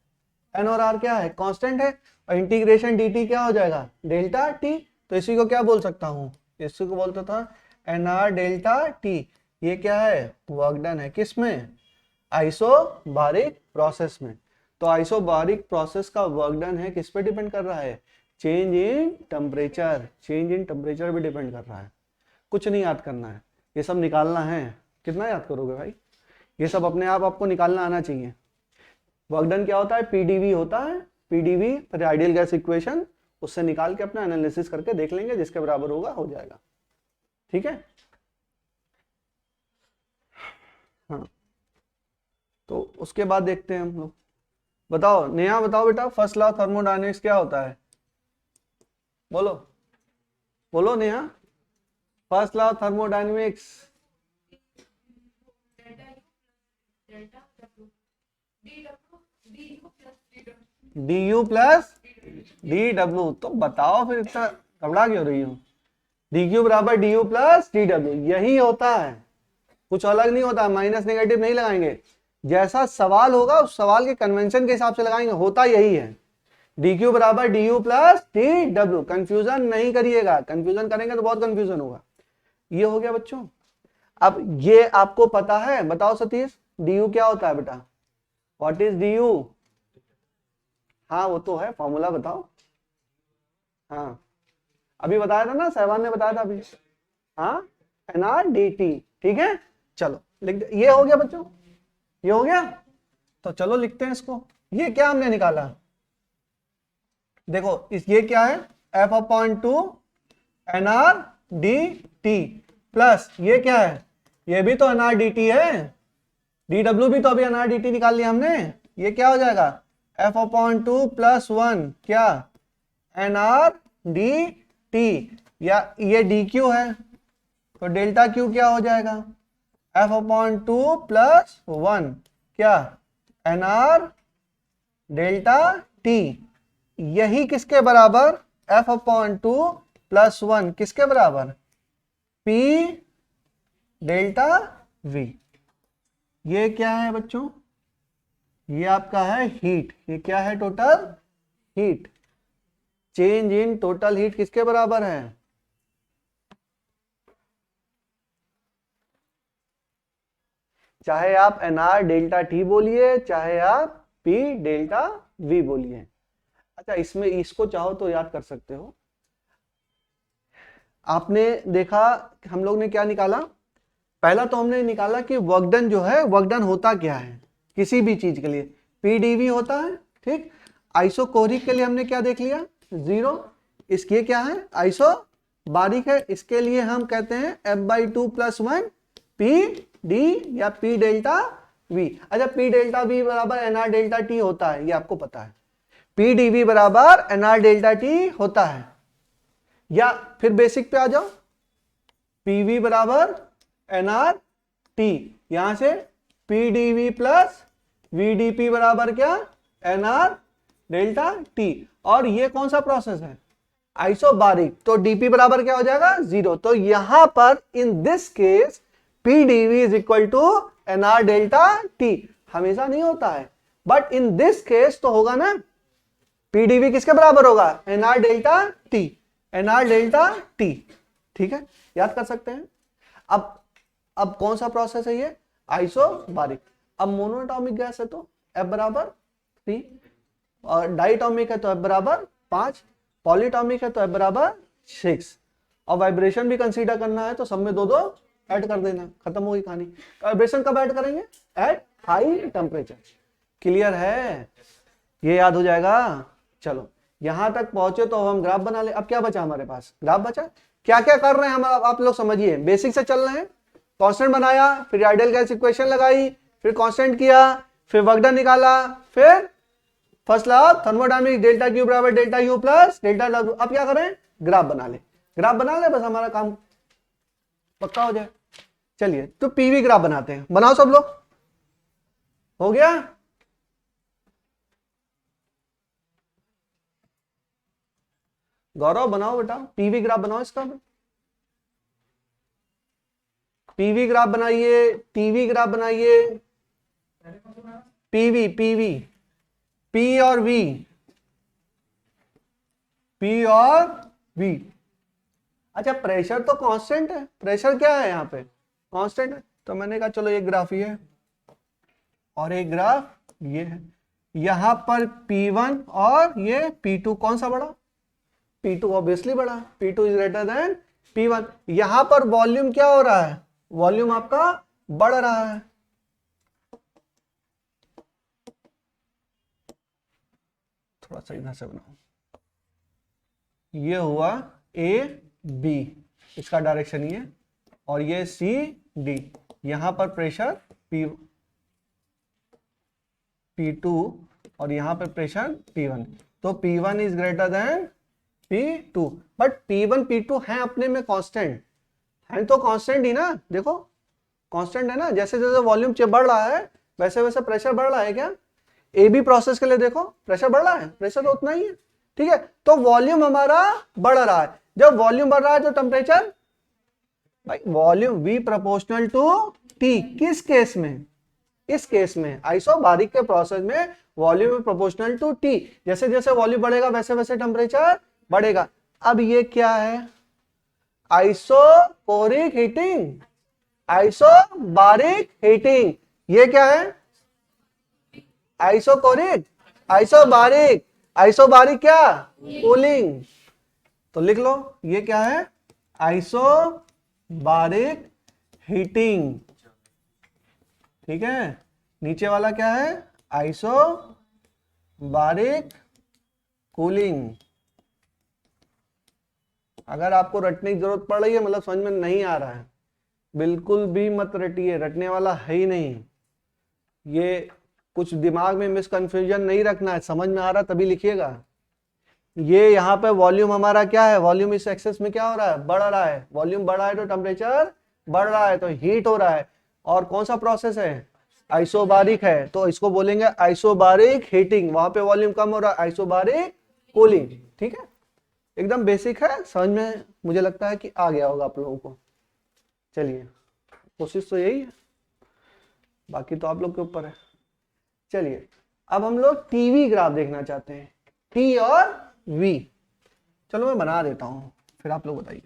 एन और आर क्या है? कांस्टेंट है। और इंटीग्रेशन dt क्या हो जाएगा? Delta T. तो इसी को क्या बोल सकता हूं? इसी को बोलता था एन आर डेल्टा टी। ये क्या है? वर्क डन है। किस में? आइसोबारिक प्रोसेस में। तो आइसोबारिक प्रोसेस का वर्क डन है किस पे डिपेंड कर रहा है? Change in temperature. Change in temperature भी डिपेंड कर रहा है। कुछ नहीं याद करना है, ये सब निकालना है। कितना याद करोगे भाई? ये सब अपने आप आपको निकालना आना चाहिए। वर्क डन क्या होता है? पीडीवी होता है। पीडीवी फिर आइडियल गैस इक्वेशन, उससे निकाल के अपना एनालिसिस करके देख लेंगे, जिसके बराबर होगा हो जाएगा। ठीक है, हाँ तो उसके बाद देखते हैं हम लोग। बताओ नेहा, बताओ बेटा, फर्स्ट लॉ थर्मोडायनेमिक्स क्या होता है? बोलो बोलो Neha, first law thermodynamics. D you plus D W. तो बताओ फिर इतना घबरा क्यों रही हो? डी क्यू बराबर D you plus D W, यही होता है, कुछ अलग नहीं होता। माइनस नेगेटिव नहीं लगाएंगे, जैसा सवाल होगा उस सवाल के कन्वेंशन के हिसाब से लगाएंगे, होता यही है। डी क्यू बराबर D you plus D W, confusion नहीं करिएगा, कंफ्यूजन करेंगे तो बहुत कंफ्यूजन होगा। ये हो गया बच्चों। अब ये आपको पता है, बताओ सतीश, डी यू क्या होता है बेटा? What is D you? हाँ वो तो है, फॉर्मूला बताओ। हाँ अभी बताया था ना, सहवान ने बताया था अभी। हाँ NRDT, ठीक है, चलो लिख दे। ये हो गया बच्चों, ये हो गया। तो चलो लिखते हैं इसको। ये क्या हमने निकाला, देखो इस ये क्या है, F/2 NRDT प्लस ये क्या है, ये भी तो NRDT है, DW भी तो अभी NRDT निकाल लिया हमने। ये क्या हो जाएगा, F/2 + 1 क्या NRDT, या ये DQ है तो डेल्टा Q क्या हो जाएगा, F/2 + 1 क्या NR डेल्टा T। यही किसके बराबर, F/2 + 1 किसके बराबर, P डेल्टा V। ये क्या है बच्चों, ये आपका है हीट। ये क्या है, total heat. Change in total heat किसके बराबर है, चाहे आप NR डेल्टा T बोलिए, चाहे आप P डेल्टा V बोलिए। अच्छा इसमें इसको चाहो तो याद कर सकते हो। आपने देखा हम लोग ने क्या निकाला, पहला तो हमने निकाला कि वर्क डन जो है, वर्क डन होता क्या है किसी भी चीज के लिए, PdV होता है। ठीक, आइसोकोरिक के लिए हमने क्या देख लिया, 0। इसके क्या है, आइसो बारीक है, इसके लिए हम कहते हैं F/2 + 1 PD या P डेल्टा V। अच्छा P डेल्टा V बराबर NR डेल्टा T होता है, ये आपको पता है। PdV बराबर NR डेल्टा T होता है। या फिर बेसिक पे आ जाओ, PV बराबर NRT, यहां से PdV + VdP बराबर क्या, NR डेल्टा T। और ये कौन सा प्रोसेस है, आइसोबारिक, तो dP बराबर क्या हो जाएगा, 0। तो यहां पर in this case PdV = NR delta T। हमेशा नहीं होता है, बट इन दिस केस तो होगा ना। PdV किसके बराबर होगा, NR delta T, NR delta T। ठीक है, याद कर सकते हैं। अब कौन सा प्रोसेस है ये, आइसोबारिक। अब मोनोएटॉमिक गैस है तो F बराबर 3, और डाइटॉमिक है तो F बराबर 5, पॉलीटॉमिक है तो F बराबर 6। और वाइब्रेशन भी कंसीडर करना है तो सब में 2-2 ऐड कर देना, खत्म होगी कहानी। वाइब्रेशन कब ऐड करेंगे, एट हाई टेम्परेचर। क्लियर है, ये याद हो जाएगा। चलो यहां तक पहुंचे तो हम ग्राफ बना ले। अब क्या बचा हमारे पास, ग्राफ बचा। क्या क्या कर रहे हैं हम, आप लोग समझिए, बेसिक से चल रहे हैं। कांस्टेंट बनाया, फिर आइडियल गैस इक्वेशन लगाई, फिर कांस्टेंट किया, फिर वर्क डन निकाला, फिर first law thermodynamics delta Q बराबर delta U plus delta W। अब क्या करें, ग्राफ बना ले। ग्राफ बना ले, बस हमारा काम पक्का हो जाए। चलिए तो PV ग्राफ बनाते हैं, बनाओ सब लोग। हो गया, गौरव बनाओ बेटा, PV ग्राफ बनाओ इसका। PV ग्राफ बनाइए, TV ग्राफ बनाइए। PV PV P और V, P और V। अच्छा प्रेशर तो कांस्टेंट है, प्रेशर क्या है यहाँ पे, कांस्टेंट है। तो मैंने कहा चलो एक ग्राफ ये है और एक ग्राफ ये है। यहां पर P1 और ये P2, कौन सा बड़ा, P2 ऑब्वियसली बड़ा, P2 is greater then P1। यहां पर वॉल्यूम क्या हो रहा है, वॉल्यूम आपका बढ़ रहा है। थोड़ा सा इधर से बनाओ, ये हुआ ए बी, इसका डायरेक्शन ये, और ये सी डी। यहां पर प्रेशर P2 और यहां पर प्रेशर P1, तो P1 is greater then P2। But P1 P2 है अपने में कांस्टेंट, है तो कांस्टेंट ही ना, देखो कांस्टेंट है ना, जैसे जैसे वॉल्यूम बढ़ रहा है वैसे वैसे प्रेशर बढ़ रहा है। क्या ए बी प्रोसेस के लिए देखो प्रेशर बढ़ रहा है, प्रेशर तो उतना ही है, ठीक है। तो वॉल्यूम हमारा बढ़ रहा है, जब वॉल्यूम बढ़ रहा है तो टेम्परेचर, भाई volume V proportional to T, किस केस में, इस केस में आइसोबारिक के प्रोसेस में वॉल्यूम प्रोपोर्शनल टू T, जैसे जैसे वॉल्यूम बढ़ेगा वैसे वैसे टेम्परेचर बढ़ेगा। अब ये क्या है, आइसोकोरिक हीटिंग, आइसोबारिक हीटिंग। ये क्या है, आइसोकोरिक, आइसोबारिक, आइसोबारिक क्या, कूलिंग। तो लिख लो ये क्या है, आइसोबारिक हीटिंग, ठीक है। नीचे वाला क्या है, आइसोबारिक कूलिंग। अगर आपको रटने की जरूरत पड़ रही है, मतलब समझ में नहीं आ रहा है, बिल्कुल भी मत रटिए, रटने वाला है ही नहीं। ये कुछ दिमाग में मिसकंफ्यूजन नहीं रखना है, समझ में आ रहा तभी लिखिएगा। ये यहाँ पे वॉल्यूम हमारा क्या है, वॉल्यूम इस एक्सेस में क्या हो रहा है, बढ़ रहा है। वॉल्यूम बढ़ रहा है तो टेम्परेचर बढ़ रहा है, तो हीट हो रहा है। और कौन सा प्रोसेस है, आइसोबारिक है, तो इसको बोलेंगे आइसोबारिक हीटिंग। वहां पे वॉल्यूम कम हो रहा है, आइसोबारिक कूलिंग, ठीक है। एकदम बेसिक है, समझ में मुझे लगता है कि आ गया होगा आप लोगों को। चलिए कोशिश तो यही है, बाकी तो आप लोग के ऊपर है। चलिए अब हम लोग टीवी ग्राफ देखना चाहते हैं, टी और वी। चलो मैं बना देता हूं, फिर आप लोग बताइए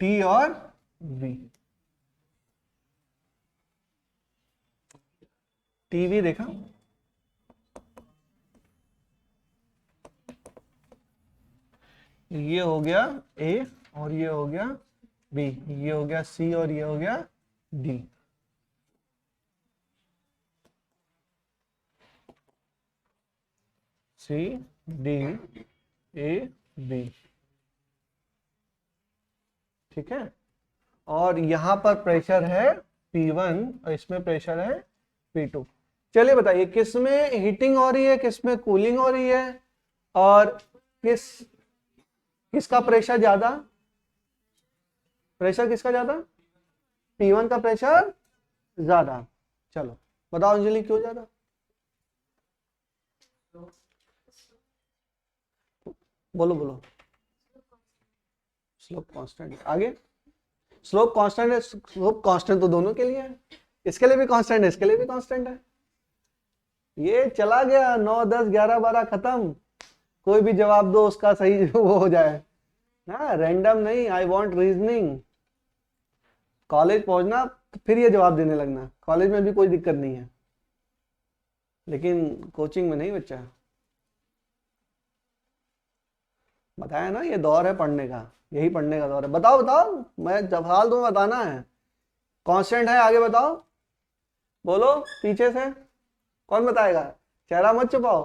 टी और वी। टीवी देखा, ये हो गया ए और ये हो गया बी, ये हो गया सी और ये हो गया D. C D A B, ठीक है। और यहां पर प्रेशर है P1 और इसमें प्रेशर है P2। चलिए बताइए किस में हीटिंग हो रही है, किस में कूलिंग हो रही है, और किसका प्रेशर ज्यादा, प्रेशर किसका ज्यादा, P1 का प्रेशर ज्यादा। चलो बताओ अंजलि क्यों ज्यादा, बोलो बोलो। स्लोप कांस्टेंट, आगे स्लोप कांस्टेंट है, स्लोप कांस्टेंट तो दोनों के लिए है, इसके लिए भी कांस्टेंट है, इसके लिए भी कांस्टेंट है। ये चला गया 9 10 11 12 खत्म, कोई भी जवाब दो उसका सही वो हो जाए ना, रैंडम नहीं। I want reasoning. कॉलेज पहुंचना फिर ये जवाब देने लगना, कॉलेज में भी कोई दिक्कत नहीं है, लेकिन कोचिंग में नहीं बच्चा। बताया ना ये दौर है पढ़ने का, यही पढ़ने का दौर है। बताओ बताओ, मैं सवाल दूं बताना है। कांस्टेंट है, आगे बताओ, बोलो पीछे से कौन बताएगा, चेहरा मत छुपाओ,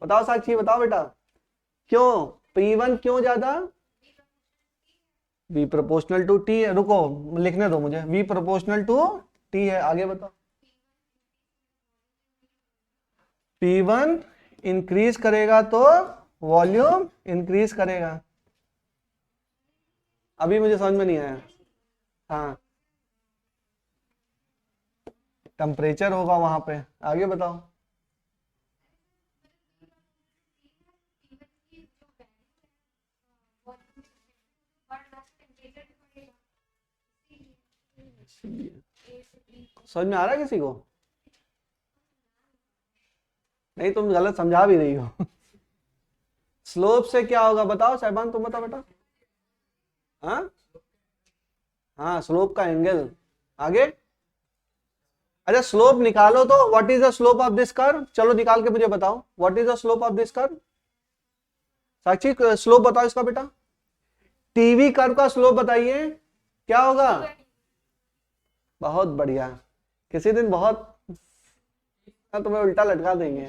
बताओ साक्षी बताओ बेटा, क्यों P1 क्यों ज्यादा, V प्रोपोर्शनल टू T है। रुको लिखने दो मुझे, V प्रोपोर्शनल टू T है, आगे बताओ। P1 इंक्रीज करेगा तो वॉल्यूम इंक्रीज करेगा। अभी मुझे समझ में नहीं आया, हाँ टेम्परेचर होगा वहां पे, आगे बताओ। समझ में आ रहा है किसी को, नहीं तुम गलत समझा भी रही हो। स्लोप से क्या होगा बताओ साहिबान, तुम बताओ बेटा। हाँ हाँ स्लोप का एंगल, आगे। अच्छा स्लोप निकालो तो what is the slope of this curve, चलो निकाल के मुझे बताओ what is the slope of this curve. Sakshi slope बताओ इसका बेटा, टीवी कर्व का स्लोप बताइए क्या होगा। बहुत बढ़िया, किसी दिन बहुत तुम्हें उल्टा लटका देंगे।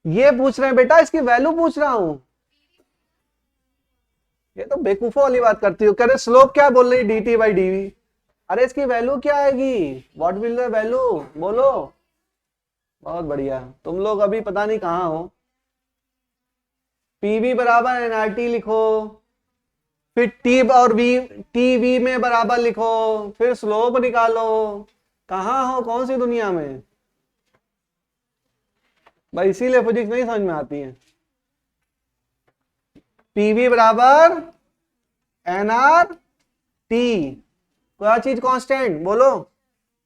ये पूछ रहे हैं बेटा, इसकी वैल्यू पूछ रहा हूं। ये तो बेवकूफों वाली बात करती हो। कह रहे स्लोप क्या बोल रही, डी टी बाई डीवी। अरे इसकी वैल्यू क्या आएगी, व्हाट विल द वैल्यू, बोलो। बहुत बढ़िया, तुम लोग अभी पता नहीं कहाँ हो। पीवी बराबर एनआरटी लिखो, फिर टी और वी, टी वी में बराबर लिखो, फिर स्लोप निकालो। कहाँ हो, कौन सी दुनिया में भाई, इसीलिए फिजिक्स नहीं समझ में आती है। पीवी बराबर एन आर टी, क्या चीज कांस्टेंट, बोलो।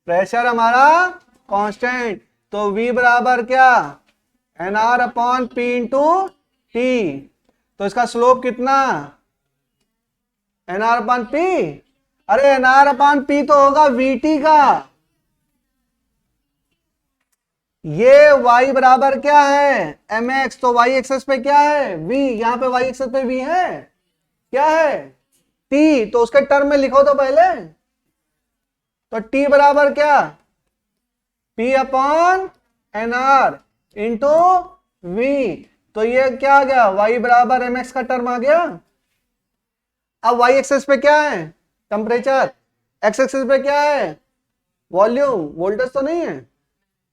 प्रेशर हमारा कांस्टेंट, तो V बराबर क्या, n R upon P into T. तो इसका स्लोप कितना, एन आर अपॉन पी। अरे एन आर अपॉन पी तो होगा VT का। ये y बराबर क्या है, mx, तो y एक्सेस पे क्या है v, यहां पे y एक्सेस पे v है, क्या है t, तो उसके टर्म में लिखो तो पहले। तो t बराबर क्या, p upon n R into V. तो ये क्या आ गया, y बराबर mx का टर्म आ गया। अब y एक्सेस पे क्या है, टेम्परेचर, x एक्सेस पे क्या है, वॉल्यूम, वोल्टेज तो नहीं है,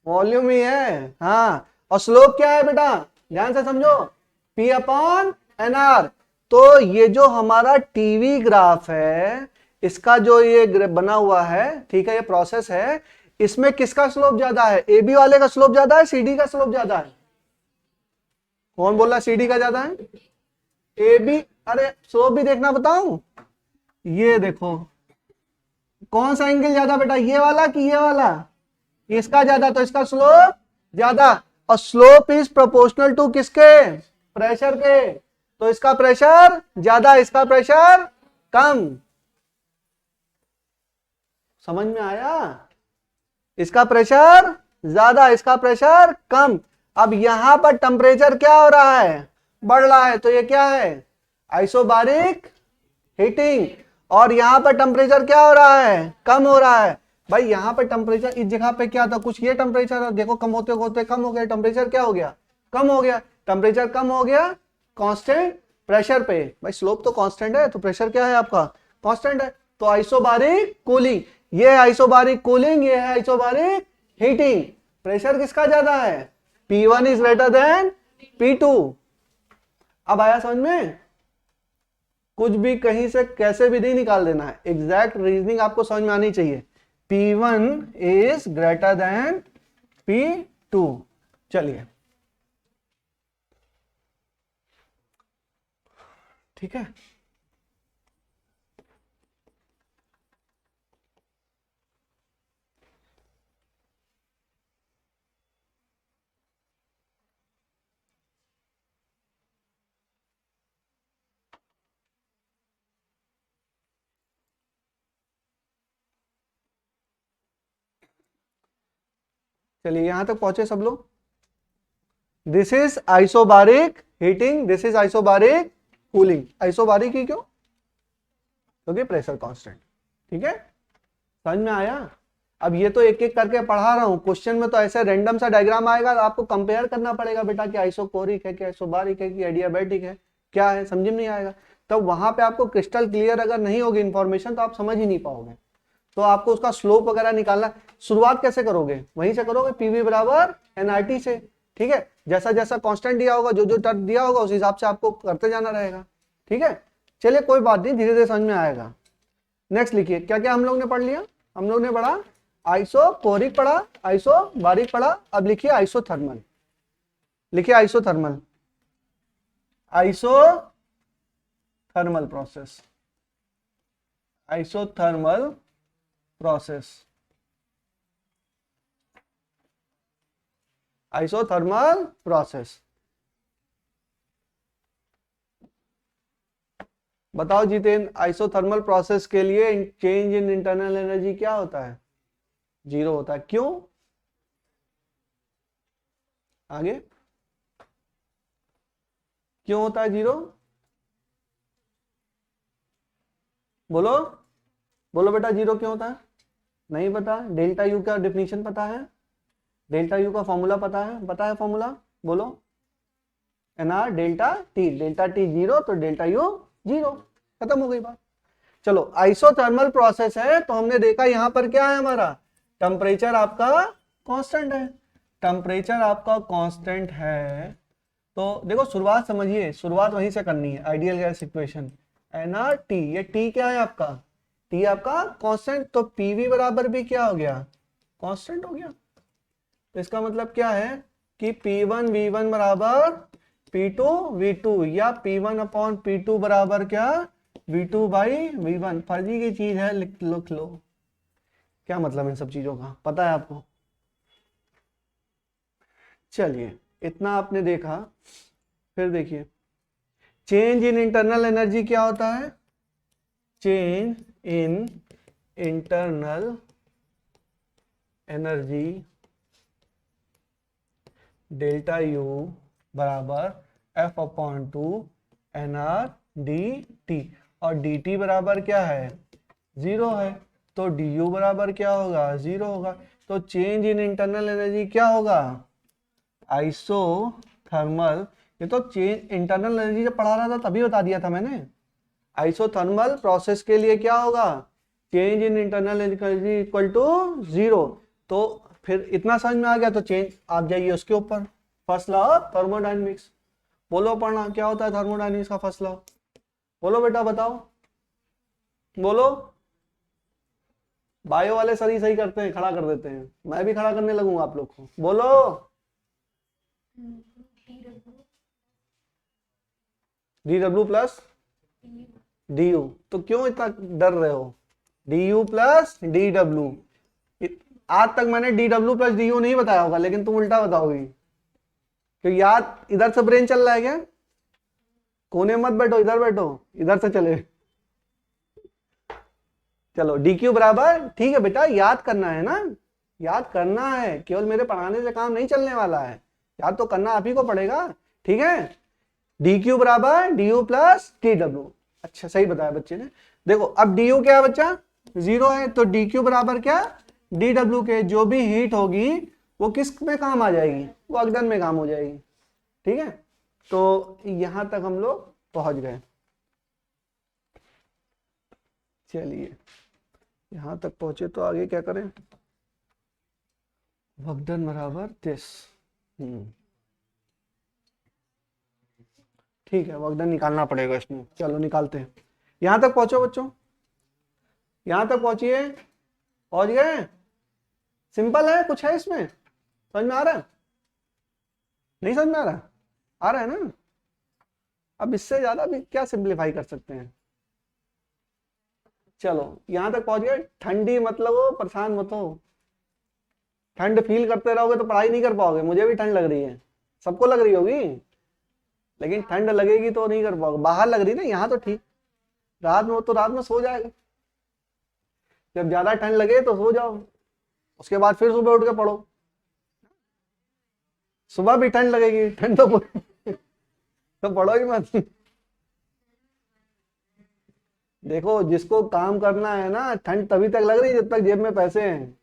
वॉल्यूम ही है। हाँ, और स्लोप क्या है बेटा, ध्यान से समझो, p अपॉन एन आर। तो ये जो हमारा टीवी ग्राफ है, इसका जो ये बना हुआ है, ठीक है, ये प्रोसेस है, इसमें किसका स्लोप ज्यादा है, ए बी वाले का स्लोप ज्यादा है, सी डी का स्लोप ज्यादा है। कौन बोल रहा सी डी का ज्यादा है, ए बी। अरे स्लोप भी देखना बताऊं, ये देखो कौन सा एंगल ज्यादा बेटा, ये वाला कि ये वाला, इसका ज्यादा, तो इसका स्लोप ज्यादा। और स्लोप इज प्रोपोर्शनल टू किसके, प्रेशर के। तो इसका प्रेशर ज्यादा, इसका प्रेशर कम। समझ में आया, इसका प्रेशर ज्यादा, इसका प्रेशर कम। अब यहां पर टेम्परेचर क्या हो रहा है, बढ़ रहा है, तो ये क्या है, आइसोबारिक हीटिंग। और यहां पर टेम्परेचर क्या हो रहा है, कम हो रहा है। भाई यहां पर टेम्परेचर इस जगह पे क्या था, कुछ ये टेम्परेचर देखो, कम होते होते कम हो गया, टेम्परेचर क्या हो गया, कम हो गया। टेम्परेचर कम हो गया, कांस्टेंट प्रेशर पे, भाई स्लोप तो कांस्टेंट है, तो प्रेशर क्या है आपका, कांस्टेंट है। तो आइसोबारिक कूलिंग, ये है आइसोबारिक कूलिंग, ये है आइसोबारिक हीटिंग। प्रेशर किसका ज्यादा है, P1 is greater then P2। अब आया समझ में, कुछ भी कहीं से कैसे भी नहीं निकाल देना है, एग्जैक्ट रीजनिंग आपको समझ में आनी चाहिए। P1 is greater then P2। चलिए ठीक है, चलिए यहां तक पहुंचे सब लोग। This is isobaric heating, this is isobaric cooling. Isobaric ही क्यों, क्योंकि प्रेशर कांस्टेंट। ठीक है, समझ में आया। अब ये तो एक एक करके पढ़ा रहा हूं, क्वेश्चन में तो ऐसे रैंडम सा डायग्राम आएगा, आपको कंपेयर करना पड़ेगा बेटा कि आइसोकोरिक है, कि आइसोबारिक है, कि एडियाबैटिक है, क्या है, समझ में नहीं आएगा। तब वहां पे आपको क्रिस्टल क्लियर अगर नहीं होगी इंफॉर्मेशन, तो आप समझ ही नहीं पाओगे। तो आपको उसका स्लोप वगैरह निकालना, शुरुआत कैसे करोगे, वहीं से करोगे, पीवी बराबर एनआरटी से। ठीक है, जैसा जैसा कांस्टेंट दिया होगा, जो जो टर्म दिया होगा, उस हिसाब से आपको करते जाना रहेगा। ठीक है, चलिए कोई बात नहीं, धीरे धीरे समझ में आएगा। नेक्स्ट लिखिए, क्या क्या हम लोग ने पढ़ लिया, हम लोग ने पढ़ा आइसोकोरिक, पढ़ा आइसोबारिक, पढ़ा। अब लिखिए आइसोथर्मल, लिखिए isothermal, isothermal process, isothermal process, isothermal process. बताओ जितेन, आइसोथर्मल प्रोसेस के लिए चेंज इन इंटरनल एनर्जी क्या होता है, जीरो होता है। क्यों, आगे क्यों होता है जीरो, बोलो बोलो बेटा, जीरो क्यों होता है, नहीं पता। डेल्टा यू का डिफिनीशन पता है, डेल्टा यू का फॉर्मूला पता है, फॉर्मूला बोलो। N R delta T, delta T 0 तो डेल्टा यू 0, खत्म हो गई बात। चलो आइसोथर्मल प्रोसेस है तो हमने देखा यहां पर क्या है, हमारा टेम्परेचर आपका कांस्टेंट है, टेम्परेचर आपका कांस्टेंट है। तो देखो शुरुआत समझिए, शुरुआत वहीं से करनी है, ideal gas equation n R T, ये टी क्या है आपका, टी आपका कांस्टेंट, तो पीवी बराबर भी क्या हो गया, कांस्टेंट हो गया। तो इसका मतलब क्या है कि P1 V1 बराबर P2 V2 या P1 अपॉन P2 बराबर क्या V2 बाई V1। फर्जी की चीज है, लिख लो। क्या मतलब इन सब चीजों का पता है आपको? चलिए इतना आपने देखा, फिर देखिए चेंज इन इंटरनल एनर्जी क्या होता है, change in internal energy delta U बराबर F upon 2 N R D T, और डी टी बराबर क्या है 0 है, तो डी यू बराबर क्या होगा 0 होगा। तो चेंज इन इंटरनल एनर्जी क्या होगा, आइसोथर्मल, ये तो चेंज इंटरनल एनर्जी जब पढ़ा रहा था तभी बता दिया था मैंने। आइसोथर्मल प्रोसेस के लिए क्या होगा, change in internal energy equal to 0। तो फिर इतना समझ में आ गया, तो चेंज आप जाइए उसके ऊपर, फर्स्ट लॉ ऑफ थर्मोडायनेमिक्स। बोलो पढ़ना क्या होता है थर्मोडायनेमिक्स का फर्स्ट लॉ, बोलो बेटा बताओ, बोलो। बायो वाले सही सही करते हैं, खड़ा कर देते हैं, मैं भी खड़ा करने लगूंगा आप लोग को, बोलो। D W plus D you, तो क्यों इतना डर रहे हो, D you plus D W. आज तक मैंने D W plus D you नहीं बताया होगा, लेकिन तुम उल्टा बताओगी, क्योंकि याद इधर से ब्रेन चल रहा है क्या, कोने मत बैठो, इधर बैठो, इधर से चले। चलो डी क्यू बराबर, ठीक है बेटा याद करना है ना, याद करना है, केवल मेरे पढ़ाने से काम नहीं चलने वाला है, याद तो करना आप ही को पड़ेगा, ठीक है। डी क्यू बराबर D you plus D W, अच्छा सही बताया बच्चे ने। देखो अब डी यू क्या है बच्चा 0 है, तो डी क्यू बराबर क्या डी डब्ल्यू के, जो भी हीट होगी वो किस में काम आ जाएगी, वो अगदन में काम हो जाएगी, ठीक है। तो यहां तक हम लोग पहुंच गए। चलिए यहां तक पहुंचे तो आगे क्या करें, वक्डन बराबर दिस, ठीक है वक्डन निकालना पड़ेगा इसमें, चलो निकालते हैं। यहां तक पहुंचो बच्चों, यहां तक पहुंचिए, पहुंच गए, सिंपल है, कुछ है इसमें समझ में आ रहा है, नहीं समझ में आ रहा है ना। अब इससे ज्यादा भी क्या सिंप्लीफाई कर सकते हैं। चलो यहां तक पहुंच गए, ठंडी मतलब हो, परेशान मत हो, ठंड फील करते रहोगे तो पढ़ाई नहीं कर पाओगे, मुझे भी ठंड लग रही है, सबको लग रही होगी, लेकिन ठंड लगेगी तो नहीं कर पाओगे, बाहर लग रही ना, यहाँ तो ठीक, रात में तो रात में सो जाएगा, जब ज्यादा ठंड लगे तो सो जाओ, उसके बाद फिर सुबह उठ के पढ़ो, सुबह भी ठंड लगेगी, ठंड तो पढ़ो ही मत। देखो जिसको काम करना है ना, ठंड तभी तक लग रही है जब तक जेब में पैसे हैं,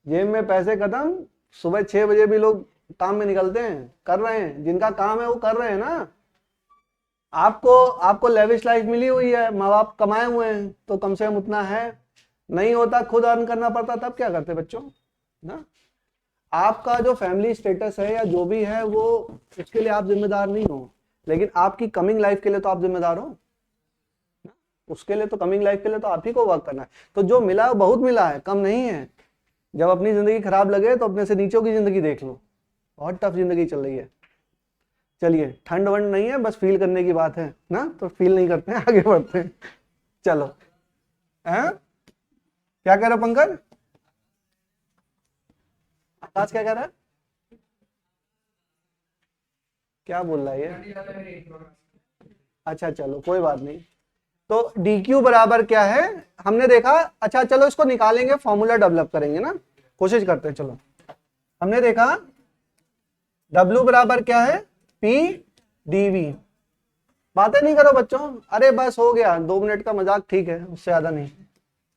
जेब में पैसे खत्म, सुबह 6 बजे भी लोग काम में निकलते हैं, कर रहे हैं, जिनका काम है वो कर रहे हैं ना। आपको लेविश लाइफ मिली हुई है, माँ बाप कमाए हुए हैं, तो कम से कम उतना है, नहीं होता खुद अर्न करना पड़ता, तब क्या करते बच्चों ना। आपका जो फैमिली स्टेटस है या जो भी है वो, उसके लिए आप जिम्मेदार नहीं हो, लेकिन आपकी कमिंग लाइफ के लिए तो आप जिम्मेदार हो, उसके लिए तो कमिंग लाइफ के लिए तो आप ही को वर्क करना है। तो जो मिला है बहुत मिला है, कम नहीं है। जब अपनी जिंदगी खराब लगे तो अपने से नीचों की जिंदगी देख लो, बहुत टफ जिंदगी चल रही है। चलिए ठंड वंड नहीं है, बस फील करने की बात है ना, तो फील नहीं करते हैं, आगे बढ़ते हैं। चलो हैं, क्या कह रहे हो पंकज, आकाश क्या कह रहा है, क्या बोल रहा है ये, अच्छा चलो कोई बात नहीं। तो dq बराबर क्या है हमने देखा, अच्छा चलो इसको निकालेंगे, फॉर्मूला डेवलप करेंगे ना, कोशिश करते हैं। चलो हमने देखा w बराबर क्या है p dv, बातें नहीं करो बच्चों, अरे बस हो गया 2 मिनट का मजाक, ठीक है उससे ज्यादा नहीं।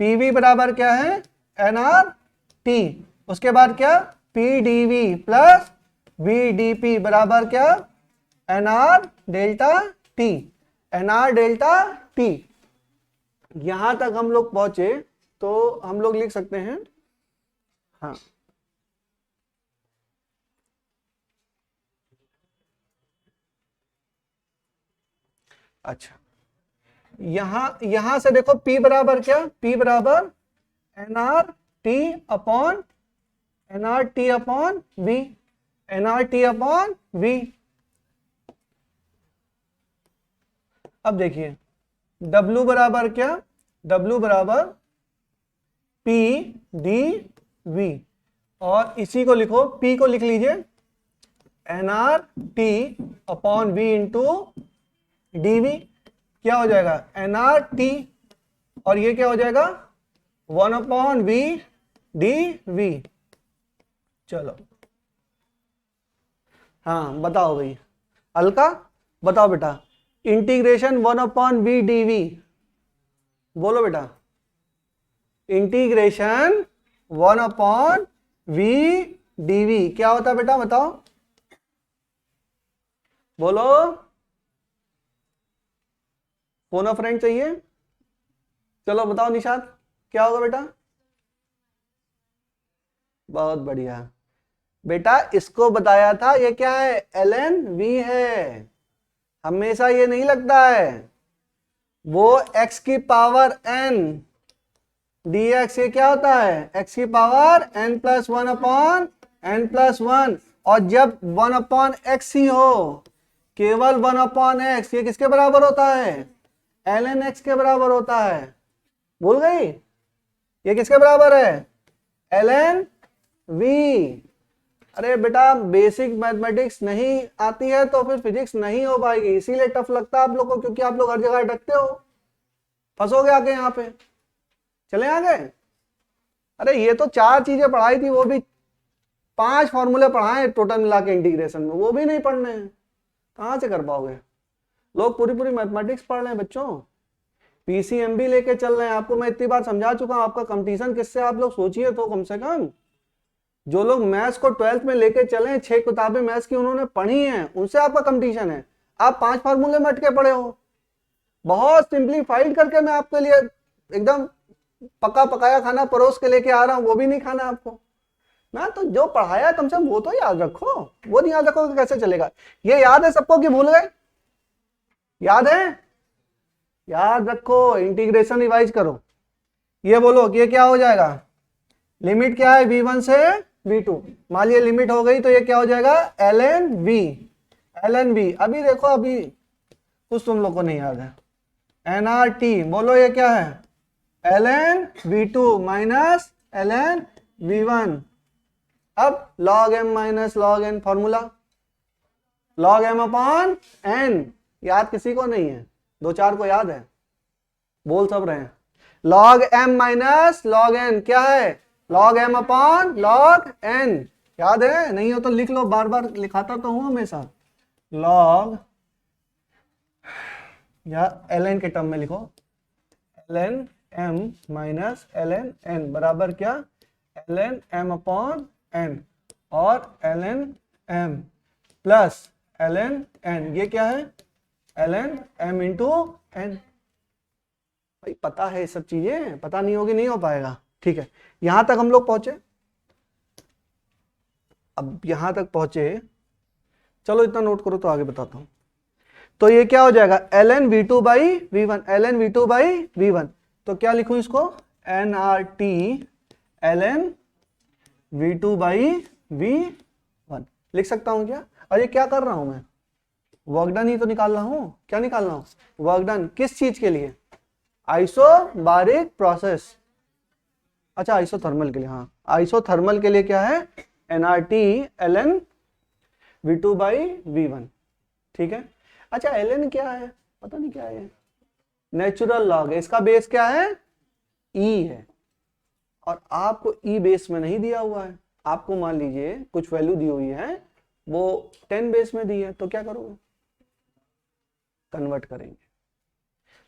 pv बराबर क्या है nRT, उसके बाद क्या p dv plus v dp बराबर क्या NR delta T, NR delta T। यहां तक हम लोग पहुंचे तो हम लोग लिख सकते हैं, हाँ अच्छा, यहां से देखो P बराबर क्या, P बराबर NRT upon NRT upon V, NRT upon V। अब देखिए W बराबर क्या, W बराबर P डी V, और इसी को लिखो, P को लिख लीजिए NRT upon V into dV। क्या हो जाएगा NRT, और ये क्या हो जाएगा 1 अपॉन V dV। चलो हाँ बताओ भाई, अलका बताओ बेटा, इंटीग्रेशन 1 अपॉन V dV, बोलो बेटा, इंटीग्रेशन 1 अपॉन V dV क्या होता है बेटा, बताओ बोलो, फोन अ फ्रेंड चाहिए, चलो बताओ निशात क्या होगा बेटा। बहुत बढ़िया बेटा, इसको बताया था, ये क्या है ln v है, हमेशा ये नहीं लगता है, वो x की पावर n dx, ये क्या होता है x की power n plus 1 upon n plus 1, और जब 1 अपॉन x ही हो, केवल 1 अपॉन x, ये किसके बराबर होता है ln x के बराबर होता है, भूल गई, ये किसके बराबर है ln v। अरे बेटा बेसिक मैथमेटिक्स नहीं आती है तो फिर फिजिक्स नहीं हो पाएगी, इसीलिए टफ लगता है आप लोग को, क्योंकि आप लोग हर जगह अटकते हो, फंसोगे आके यहाँ पे। चले आगे, अरे ये तो 4 चीजें पढ़ाई थी, वो भी 5 फॉर्मूले पढ़ाए टोटल मिला के इंटीग्रेशन में, वो भी नहीं पढ़ने हैं, कहाँ से कर पाओगे। लोग पूरी पूरी मैथमेटिक्स पढ़ रहे हैं बच्चों, PCMB लेके चल रहे हैं, आपको मैं इतनी बार समझा चुका हूं, आपका कंपटीशन किससे आप लोग सोचिए तो, कम से कम जो लोग मैथ्स को 12th में लेके चले, 6 किताबें मैथ्स की उन्होंने पढ़ी हैं, उनसे आपका कंपटीशन है। आप 5 फार्मूले में अटके पड़े हो, बहुत सिंप्लीफाइड करके मैं आपके लिए एकदम पका पकाया खाना परोस के लेके आ रहा हूं, वो भी नहीं खाना आपको ना, तो जो पढ़ाया कम से कम वो तो याद रखो, वो नहीं याद रखो तो कैसे चलेगा। ये याद है सबको कि भूल गए, याद है, याद रखो, इंटीग्रेशन रिवाइज करो। ये बोलो कि ये क्या हो जाएगा, लिमिट क्या है v1 से v2, मान लिया लिमिट हो गई तो ये क्या हो जाएगा ln v, ln v। अभी देखो, अभी कुछ तुम लोग को नहीं याद है, nrt, बोलो ये क्या है ln v2 minus ln v1। अब log m minus log n formula, log m upon n, याद किसी को नहीं है, 2-4 को याद है, बोल सब रहे हैं। log m minus log n क्या है, log m upon log n, याद है, नहीं हो तो लिख लो, बार बार लिखाता तो हूं हमेशा, log या ln के टर्म में लिखो, ln m minus ln n बराबर क्या, ln m अपॉन n, और ln m plus ln n, ये क्या है ln m इंटू n। भाई पता है ये सब चीजें, पता नहीं होगी नहीं हो पाएगा, ठीक है। यहां तक हम लोग पहुंचे, अब यहां तक पहुंचे, चलो इतना नोट करो तो आगे बताता हूं। तो ये क्या हो जाएगा ln v2 by v1, ln v2 by v1, तो क्या लिखूं इसको nrt ln v2 by v1 लिख सकता हूं क्या। और ये क्या कर रहा हूं मैं, वर्क डन ही तो निकाल रहा हूं, क्या निकाल रहा हूं वर्क डन, किस चीज के लिए, आइसोबारिक प्रोसेस, अच्छा आइसोथर्मल के लिए, हाँ आइसोथर्मल के लिए क्या है nrt ln v2 by v1, ठीक है। अच्छा ln क्या है, पता नहीं क्या है, नेचुरल लॉग है, इसका बेस क्या है e है, और आपको e बेस में नहीं दिया हुआ है, आपको मान लीजिए कुछ वैल्यू दी हुई है, वो 10 बेस में दी है, तो क्या करोगे कन्वर्ट करेंगे।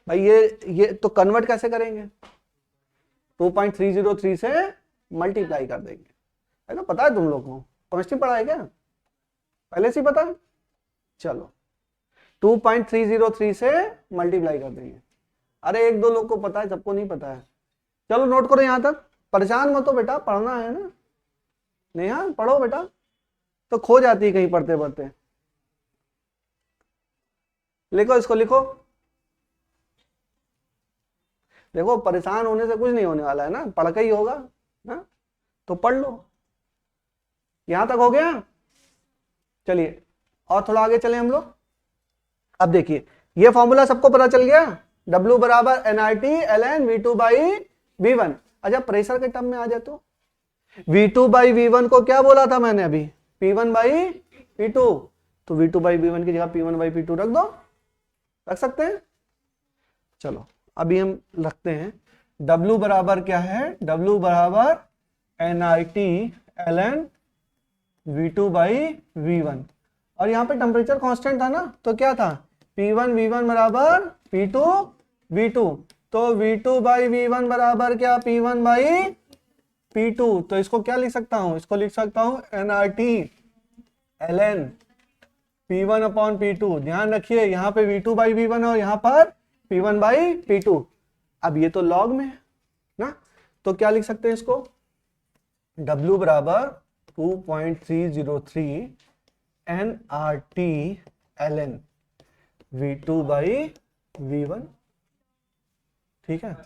भाई ये तो कन्वर्ट कैसे करेंगे, 2.303 से मल्टीप्लाई कर देंगे, है ना, पता है तुम लोग को, केमिस्ट्री पढ़ा है क्या पहले से ही पता है। चलो 2.303 से मल्टीप्लाई कर देंगे। अरे एक दो लोग को पता है, सबको नहीं पता है। चलो नोट करो यहां तक, परेशान मत हो बेटा, पढ़ना है ना। नेहा पढ़ो बेटा, तो खो जाती है कहीं पढ़ते पढ़ते। लिखो इसको, लिखो। देखो परेशान होने से कुछ नहीं होने वाला है ना, पढ़ के ही होगा ना, तो पढ़ लो। यहां तक हो गया। चलिए और थोड़ा आगे चले हम लोग। अब देखिए ये फॉर्मूला सबको पता चल गया, W बराबर NRT ln V2 by V1। अच्छा प्रेशर के टर्म में आ जाए तो V2 बाई V1 को क्या बोला था मैंने अभी, P1 बाई P2, तो V2 बाई V1 की जगह P1 बाई P2 रख दो, रख सकते हैं। चलो अभी हम रखते हैं, W बराबर क्या है, W बराबर NRT ln V2 by V1, और यहाँ पे टेम्परेचर कांस्टेंट था ना, तो क्या था P1 V1 बराबर P2 V2, तो V2 बाई V1 बराबर क्या, P1 बाई P2। तो इसको क्या लिख सकता हूं, इसको लिख सकता हूं NRT ln P1 upon P2। ध्यान रखिए यहाँ पे V2 बाई V1 और यहाँ पर P1 बाई P2। अब ये तो लॉग में है ना, तो क्या लिख सकते हैं इसको, W बराबर 2.303 NRT ln V2 by V1। ठीक है,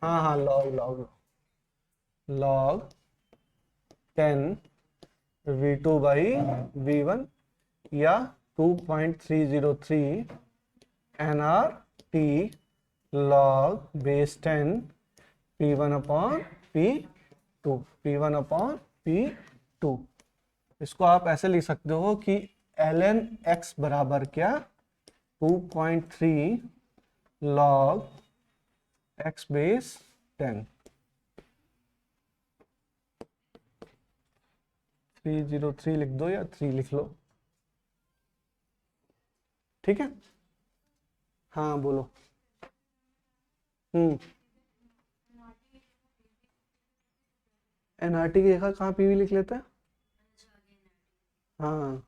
हाँ log log log 10 V2 by V1 या 2.303 NRT log base 10 P1 upon P2, P1 upon P2। इसको आप ऐसे लिख सकते हो कि ln x बराबर क्या, 2.3 लॉग x बेस 10। 303 लिख दो या 3 लिख लो, ठीक है। हाँ बोलो। NRT की जगह कहाँ PV लिख लेते हैं, हाँ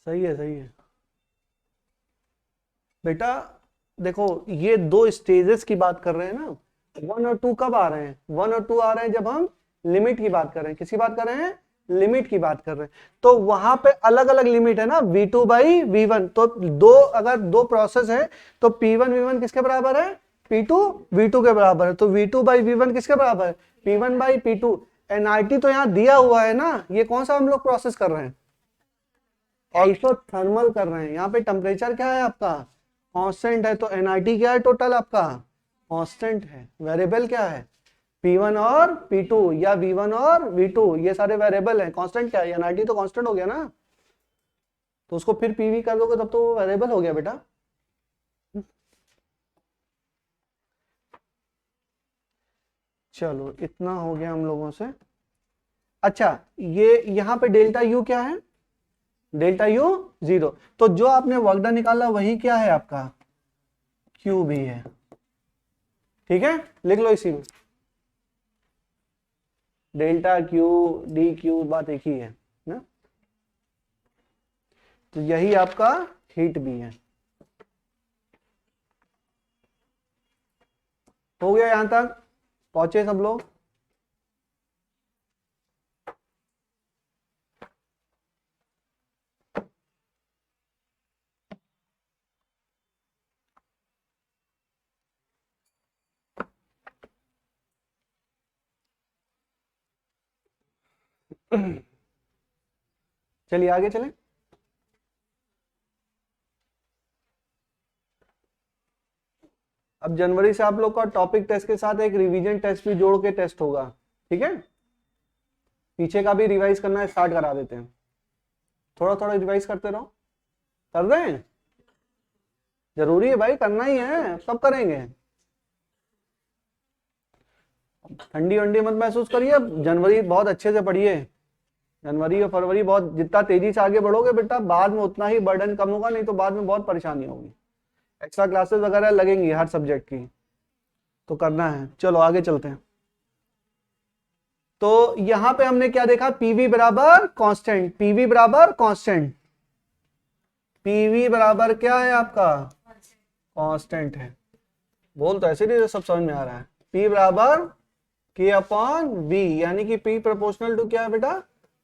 सही है सही है बेटा। देखो ये दो स्टेजेस की बात कर रहे हैं ना, 1 और 2 कब आ रहे हैं, 1 और 2 आ रहे हैं जब हम लिमिट की बात कर रहे हैं। किसकी बात कर रहे हैं, लिमिट की बात कर रहे हैं। तो वहां पे अलग अलग लिमिट है ना, V2 बाई V1। तो अगर दो प्रोसेस है तो P1 V1 किसके बराबर है, P2 V2 के बराबर है। तो V2 बाई V1 किसके बराबर है, P1 बाई P2। NRT तो यहाँ दिया हुआ है ना, ये कौन सा हम लोग प्रोसेस कर रहे हैं, ऑल्सो थर्मल कर रहे हैं। यहाँ पे टेम्परेचर क्या है आपका, कांस्टेंट है, तो NRT क्या है, टोटल आपका कांस्टेंट है। वेरिएबल क्या है, P1 और P2 या V1 और V2, ये सारे वेरिएबल हैं। कांस्टेंट क्या है, NRT तो कांस्टेंट हो गया ना, तो उसको फिर PV कर दोगे तब तो वेरिएबल हो गया बेटा। चलो इतना हो गया हम लोगों से। अच्छा ये यहाँ पे डेल्टा U क्या है, डेल्टा U 0। तो जो आपने वर्क डन निकाला वही क्या है आपका, Q भी है, ठीक है, लिख लो इसी में। डेल्टा Q dQ बात एक ही है ना, तो यही आपका हीट भी है। हो गया, यहां तक पहुंचे सब लोग। चलिए आगे चलें। अब जनवरी से आप लोग का टॉपिक टेस्ट के साथ एक रिवीजन टेस्ट भी जोड़ के टेस्ट होगा, ठीक है। पीछे का भी रिवाइज करना स्टार्ट करा देते हैं, थोड़ा थोड़ा रिवाइज करते रहो। कर रहे हैं, जरूरी है भाई, करना ही है, सब करेंगे। ठंडी वंडी मत महसूस करिए, जनवरी बहुत अच्छे से पढ़िए। जनवरी और फरवरी बहुत, जितना तेजी से आगे बढ़ोगे बेटा बाद में उतना ही बर्डन कम होगा, नहीं तो बाद में बहुत परेशानी होगी। एक्स्ट्रा क्लासेस वगैरह लगेंगी हर सब्जेक्ट की, तो करना है। चलो आगे चलते हैं। तो यहां पे हमने क्या देखा, पीवी बराबर कांस्टेंट, पीवी बराबर कांस्टेंट, पीवी बराबर क्या है आपका, कांस्टेंट है। बोल तो ऐसे नहीं सब समझ में आ रहा है। P बराबर K अपॉन V, यानी कि P प्रोपोर्शनल टू क्या है बेटा,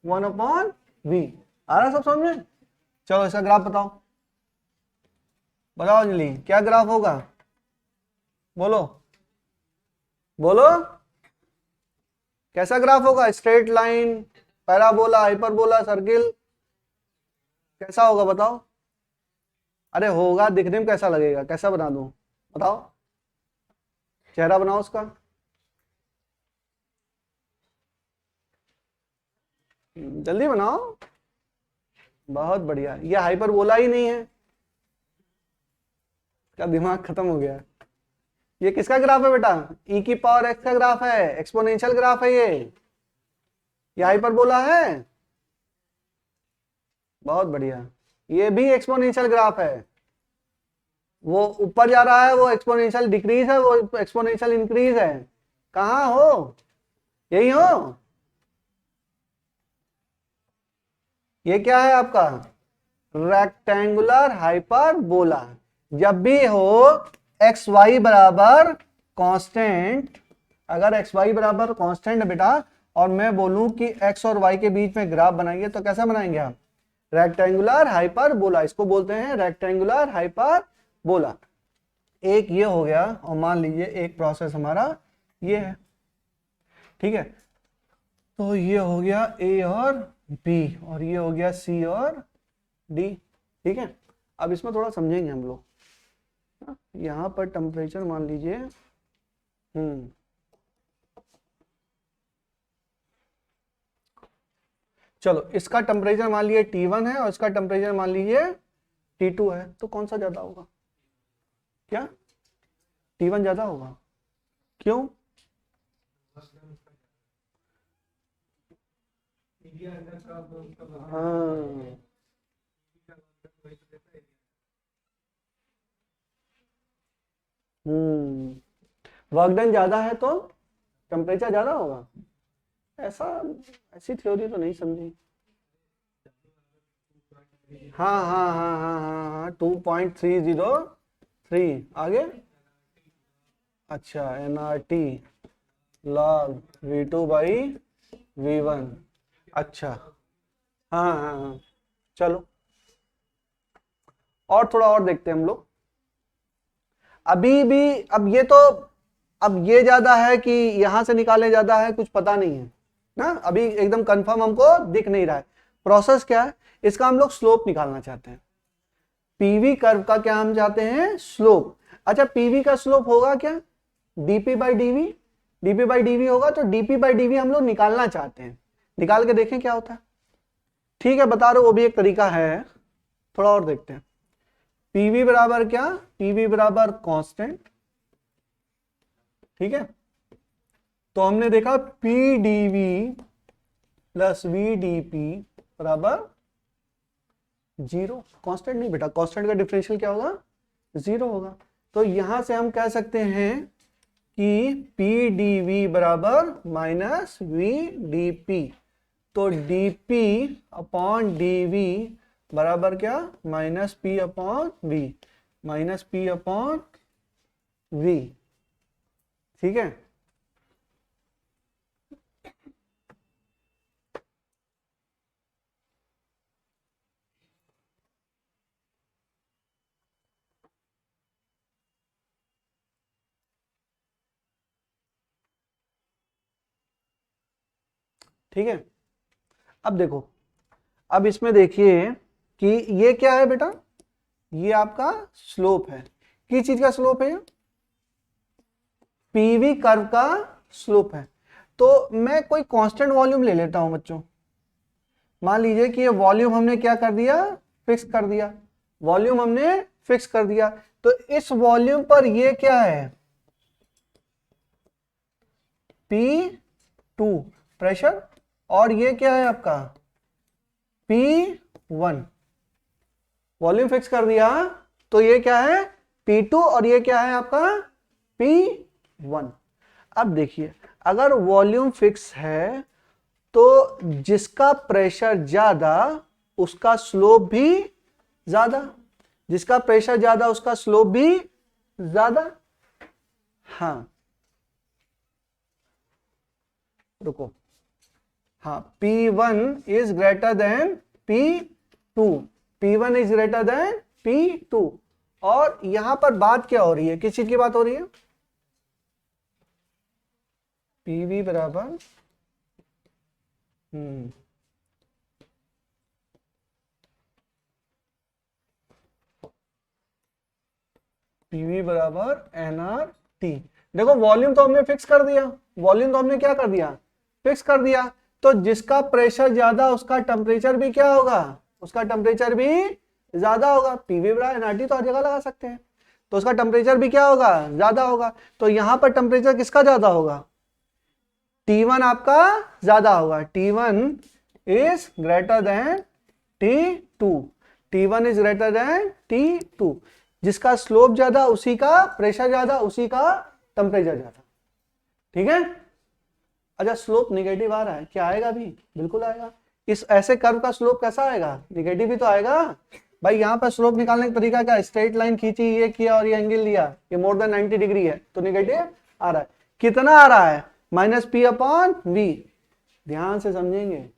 1 अपॉन V। आ रहा है सब समझ में। चलो इसका ग्राफ बताओ, बताओ जल्दी क्या ग्राफ होगा, बोलो बोलो, कैसा ग्राफ होगा, straight line, parabola, hyperbola, circle, कैसा होगा बताओ। अरे होगा, दिखने में कैसा लगेगा, कैसा बना दूं बताओ, चेहरा बनाओ उसका। जल्दी बनाओ, बहुत बढ़िया। ये हाइपरबोला ही नहीं है, क्या दिमाग खत्म हो गया। ये किसका ग्राफ है बेटा, e की पावर x का ग्राफ है, एक्सपोनेंशियल ग्राफ है ये हाइपरबोला है, बहुत बढ़िया। ये भी एक्सपोनेंशियल ग्राफ है, वो ऊपर जा रहा है, वो एक्सपोनेंशियल डिक्रीज है, वो एक्सपोनेंशियल इंक्रीज है। कहाँ हो, यही हो। ये क्या है आपका, रेक्टेंगुलर हाइपरबोला। जब भी हो एक्स वाई बराबर कांस्टेंट, अगर एक्स वाई बराबर कांस्टेंट है बेटा, और मैं बोलूं कि एक्स और वाई के बीच में ग्राफ बनाइए, तो कैसा बनाएंगे आप, रेक्टेंगुलर हाइपरबोला। इसको बोलते हैं रेक्टेंगुलर हाइपरबोला। एक ये हो गया, और मान लीजिए एक प्रोसेस हमारा ये है, ठीक है। तो ये हो गया ए और बी, और ये हो गया सी और डी, ठीक है। अब इसमें थोड़ा समझेंगे हम लोग। यहां पर टेम्परेचर मान लीजिए चलो इसका टेम्परेचर मान लीजिए T1 है, और इसका टेम्परेचर मान लीजिए T2 है, तो कौन सा ज्यादा होगा, क्या T1 ज्यादा होगा, क्यों, हाँ वर्क डन ज्यादा है तो टेम्परेचर ज्यादा होगा, ऐसा ऐसी थ्योरी तो नहीं समझी। हाँ हाँ हाँ हाँ हाँ हाँ 2.303 आगे। अच्छा nRT log V2 by V1, अच्छा हाँ हाँ हाँ। चलो और थोड़ा और देखते हैं हम लोग। अभी भी अब ये तो, अब ये ज्यादा है कि यहां से निकाले ज्यादा है, कुछ पता नहीं है ना, अभी एकदम कंफर्म हमको दिख नहीं रहा है। प्रोसेस क्या है, इसका हम लोग स्लोप निकालना चाहते हैं। पीवी कर्व का क्या हम चाहते हैं, स्लोप। अच्छा पीवी का स्लोप होगा क्या, dP by dV, dP by dV होगा, तो डीपी बाई डीवी हम लोग निकालना चाहते हैं। निकाल के देखें क्या होता है, ठीक है बता रहे हो, वो भी एक तरीका है। थोड़ा और देखते हैं। पीवी बराबर क्या, पीवी बराबर कांस्टेंट, ठीक है। तो हमने देखा P dV plus V dP बराबर 0। कांस्टेंट नहीं बेटा, कांस्टेंट का डिफरेंशियल क्या होगा, 0 होगा। तो यहां से हम कह सकते हैं कि पी डीवी बराबर माइनस वी डीपी। तो डीपी अपॉन डीवी बराबर क्या, minus P upon V, minus P upon V, ठीक है। ठीक है, अब देखो, अब इसमें देखिए कि ये क्या है बेटा, ये आपका स्लोप है। किस चीज का स्लोप है, पीवी कर्व का स्लोप है। तो मैं कोई कांस्टेंट वॉल्यूम ले लेता हूं बच्चों। मान लीजिए कि ये वॉल्यूम हमने क्या कर दिया, फिक्स कर दिया, वॉल्यूम हमने फिक्स कर दिया। तो इस वॉल्यूम पर ये क्या है, P2 प्रेशर, और ये क्या है आपका P1, वॉल्यूम फिक्स कर दिया। तो ये क्या है P2, और ये क्या है आपका P1। अब देखिए अगर वॉल्यूम फिक्स है तो जिसका प्रेशर ज्यादा उसका स्लोप भी ज्यादा, जिसका प्रेशर ज्यादा उसका स्लोप भी ज्यादा। हाँ रुको, हाँ P1 is greater then P2, P1 is greater then P2। और यहां पर बात क्या हो रही है, किस चीज की बात हो रही है? PV बराबर PV बराबर nRT। देखो वॉल्यूम तो हमने फिक्स कर दिया, वॉल्यूम तो हमने क्या कर दिया, फिक्स कर दिया। तो जिसका प्रेशर ज्यादा उसका टेम्परेचर भी क्या होगा, उसका टेम्परेचर भी ज्यादा होगा। PV बराबर nRT तो हर जगह लगा सकते हैं, तो उसका टेम्परेचर भी क्या होगा, ज्यादा होगा। तो यहां पर टेम्परेचर किसका ज्यादा होगा, T1 आपका ज्यादा होगा। T1 is greater then T2, T1 is greater then T2। जिसका स्लोप ज्यादा उसी का प्रेशर ज्यादा, उसी का टेम्परेचर ज्यादा। ठीक है। अच्छा स्लोप निगेटिव आ रहा है, क्या आएगा भी, बिल्कुल आएगा। इस ऐसे कर्व का स्लोप कैसा आएगा, निगेटिव ही तो आएगा भाई। यहां पर स्लोप निकालने का तरीका क्या, स्ट्रेट लाइन खींची, ये किया और ये एंगल लिया, ये मोर देन 90 डिग्री है तो निगेटिव आ रहा है। कितना आ रहा है, -P/V। ध्यान से समझेंगे,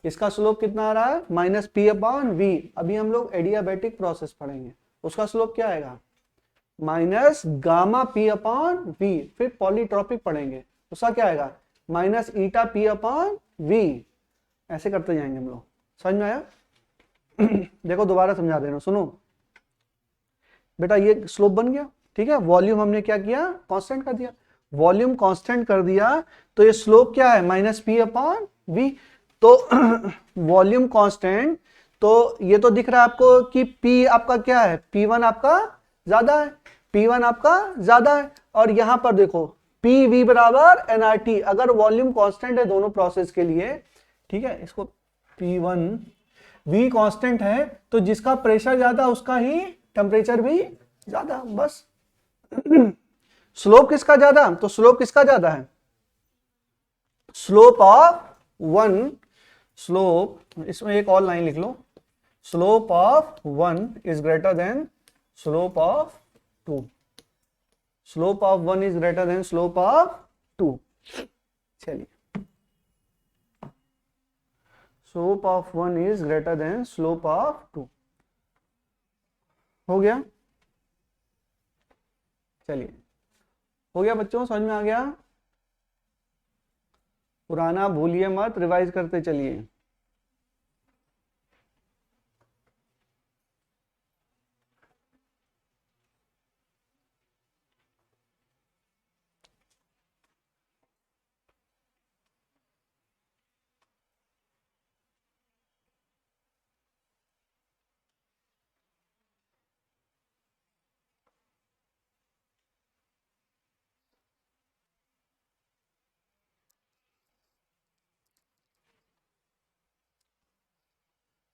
इसका स्लोप कितना आ रहा है, -P/V। अभी हम लोग एडियाबैटिक प्रोसेस पढ़ेंगे, उसका स्लोप क्या आएगा, -γ/P/V। फिर पॉलीट्रॉपिक पढ़ेंगे, उसका क्या आएगा, -ηP/V। ऐसे करते जाएंगे हम लोग, समझ में आया? देखो दोबारा समझा दे रहा हूं, सुनो बेटा। ये स्लोप बन गया, ठीक है। वॉल्यूम हमने क्या किया, कांस्टेंट कर दिया। वॉल्यूम कांस्टेंट कर दिया तो ये स्लोप क्या है, -P/V। तो वॉल्यूम कांस्टेंट, तो ये तो दिख रहा है आपको कि P आपका क्या है, P1 आपका ज्यादा है, P1 आपका ज्यादा है। और यहां पर देखो PV बराबर nRT। अगर वॉल्यूम कांस्टेंट है दोनों प्रोसेस के लिए, ठीक है, इसको P1 V कांस्टेंट है तो जिसका प्रेशर ज्यादा उसका ही टेम्परेचर भी ज्यादा, बस। स्लोप किसका ज्यादा, तो स्लोप किसका ज्यादा है, स्लोप ऑफ वन, स्लोप, इसमें एक और लाइन लिख लो, slope of one is greater than slope of two, slope of one is greater than slope of two. चलिए, slope of one is greater than slope of two, हो गया। चलिए, हो गया बच्चों, समझ में आ गया? पुराना भूलिए मत, रिवाइज करते चलिए।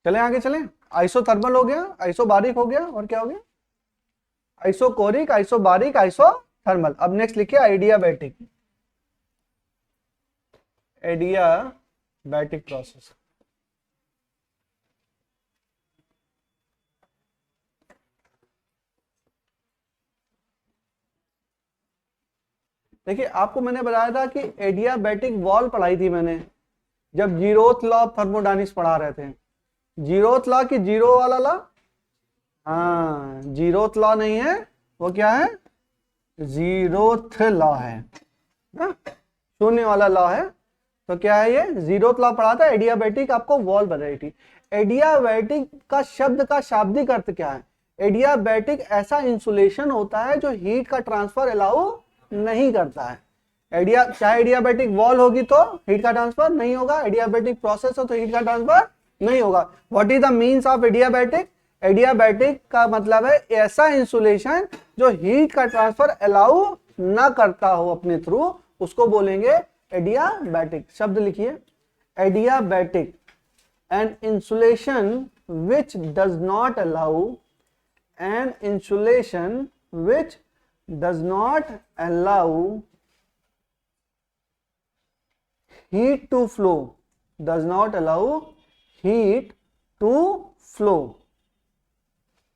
चलें आगे चलें। आइसोथर्मल हो गया, आइसोबारिक हो गया, और क्या हो गया, आइसोकोरिक, आइसोबारिक, आइसोथर्मल। अब नेक्स्ट लिखिए आइडियाबैटिक, एडियाबैटिक प्रोसेस। देखिए आपको मैंने बताया था कि एडियाबैटिक वॉल पढ़ाई थी मैंने जब जीरोथ लॉ ऑफ थर्मोडायनेमिक्स पढ़ा रहे थे। जीरोथ लॉ की जीरो वाला लॉ, हाँ जीरोथ लॉ नहीं है, वो क्या है, जीरोथ लॉ है, शून्य वाला लॉ है। तो क्या है ये, जीरोथ लॉ पढ़ा था। एडियाबैटिक आपको वॉल बताई थी। एडियाबैटिक का शब्द का शाब्दिक अर्थ क्या है, एडियाबैटिक ऐसा इंसुलेशन होता है जो हीट का ट्रांसफर अलाउ नहीं करता है। चाहे एडियाबैटिक वॉल होगी तो हीट का ट्रांसफर नहीं होगा, एडियाबैटिक प्रोसेस हो तो हीट का ट्रांसफर नहीं होगा। What is the means of adiabatic, adiabatic का मतलब है ऐसा इंसुलेशन जो हीट का ट्रांसफर अलाउ ना करता हो अपने थ्रू, उसको बोलेंगे एडियाबैटिक। शब्द लिखिए, adiabatic, an insulation which does not allow, an insulation which does not allow heat to flow, does not allow heat to flow,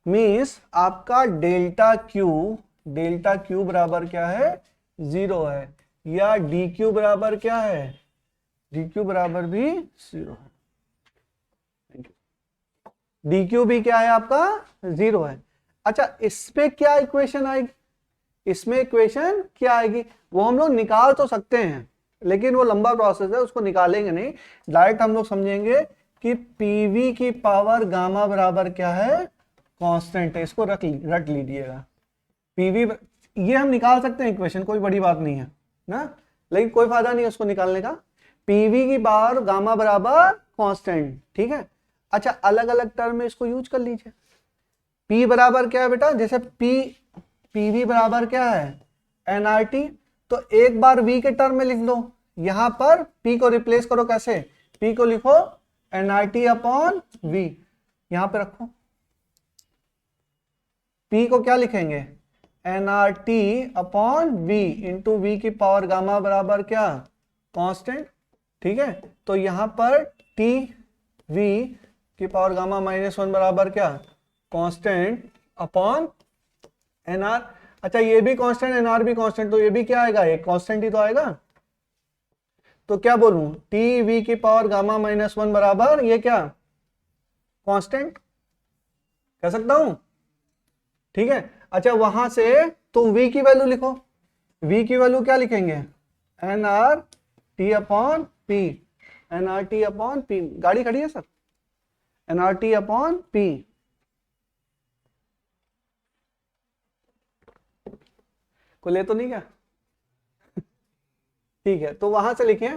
means आपका डेल्टा क्यू बराबर क्या है, 0 है, या डी क्यू बराबर क्या है, डी क्यू बराबर भी 0 है। डी क्यू भी क्या है आपका, 0 है। अच्छा, इसमें क्या इक्वेशन आएगी, इसमें इक्वेशन क्या आएगी, वो हम लोग निकाल तो सकते हैं लेकिन वो लंबा प्रोसेस है, उसको निकालेंगे नहीं, डायरेक्ट हम लोग समझेंगे कि पीवी की पावर गामा बराबर क्या है, कांस्टेंट है। इसको रट लीजिएगा, पीवी ये हम निकाल सकते हैं इक्वेशन, कोई बड़ी बात नहीं है ना, लेकिन कोई फायदा नहीं है उसको निकालने का। पीवी की पावर गामा बराबर कांस्टेंट, ठीक है। अच्छा, अलग अलग टर्म में इसको यूज कर लीजिए। P बराबर क्या है बेटा, जैसे पीवी बराबर क्या है, एनआरटी, तो एक बार V के टर्म में लिख लो, यहां पर P को रिप्लेस करो, कैसे, P को लिखो एनआरटी अपॉन V, यहां पे रखो, P को क्या लिखेंगे, NRT upon V into V की पावर गामा बराबर क्या, कांस्टेंट, ठीक है। तो यहां पर टी वी की पावर गामा -1 बराबर क्या, कांस्टेंट अपॉन एनआर। अच्छा, ये भी कांस्टेंट, एनआर भी कांस्टेंट, तो ये भी क्या आएगा, एक कांस्टेंट ही तो आएगा। तो क्या बोलूं, टी वी की पावर गामा -1 बराबर ये क्या, कांस्टेंट कह सकता हूं, ठीक है। अच्छा, वहां से तुम v की वैल्यू लिखो, v की वैल्यू क्या लिखेंगे, n R T upon P, n R T upon P, गाड़ी खड़ी है sir, n R T upon P, को ले तो नहीं क्या, ठीक है। तो वहां से लिखे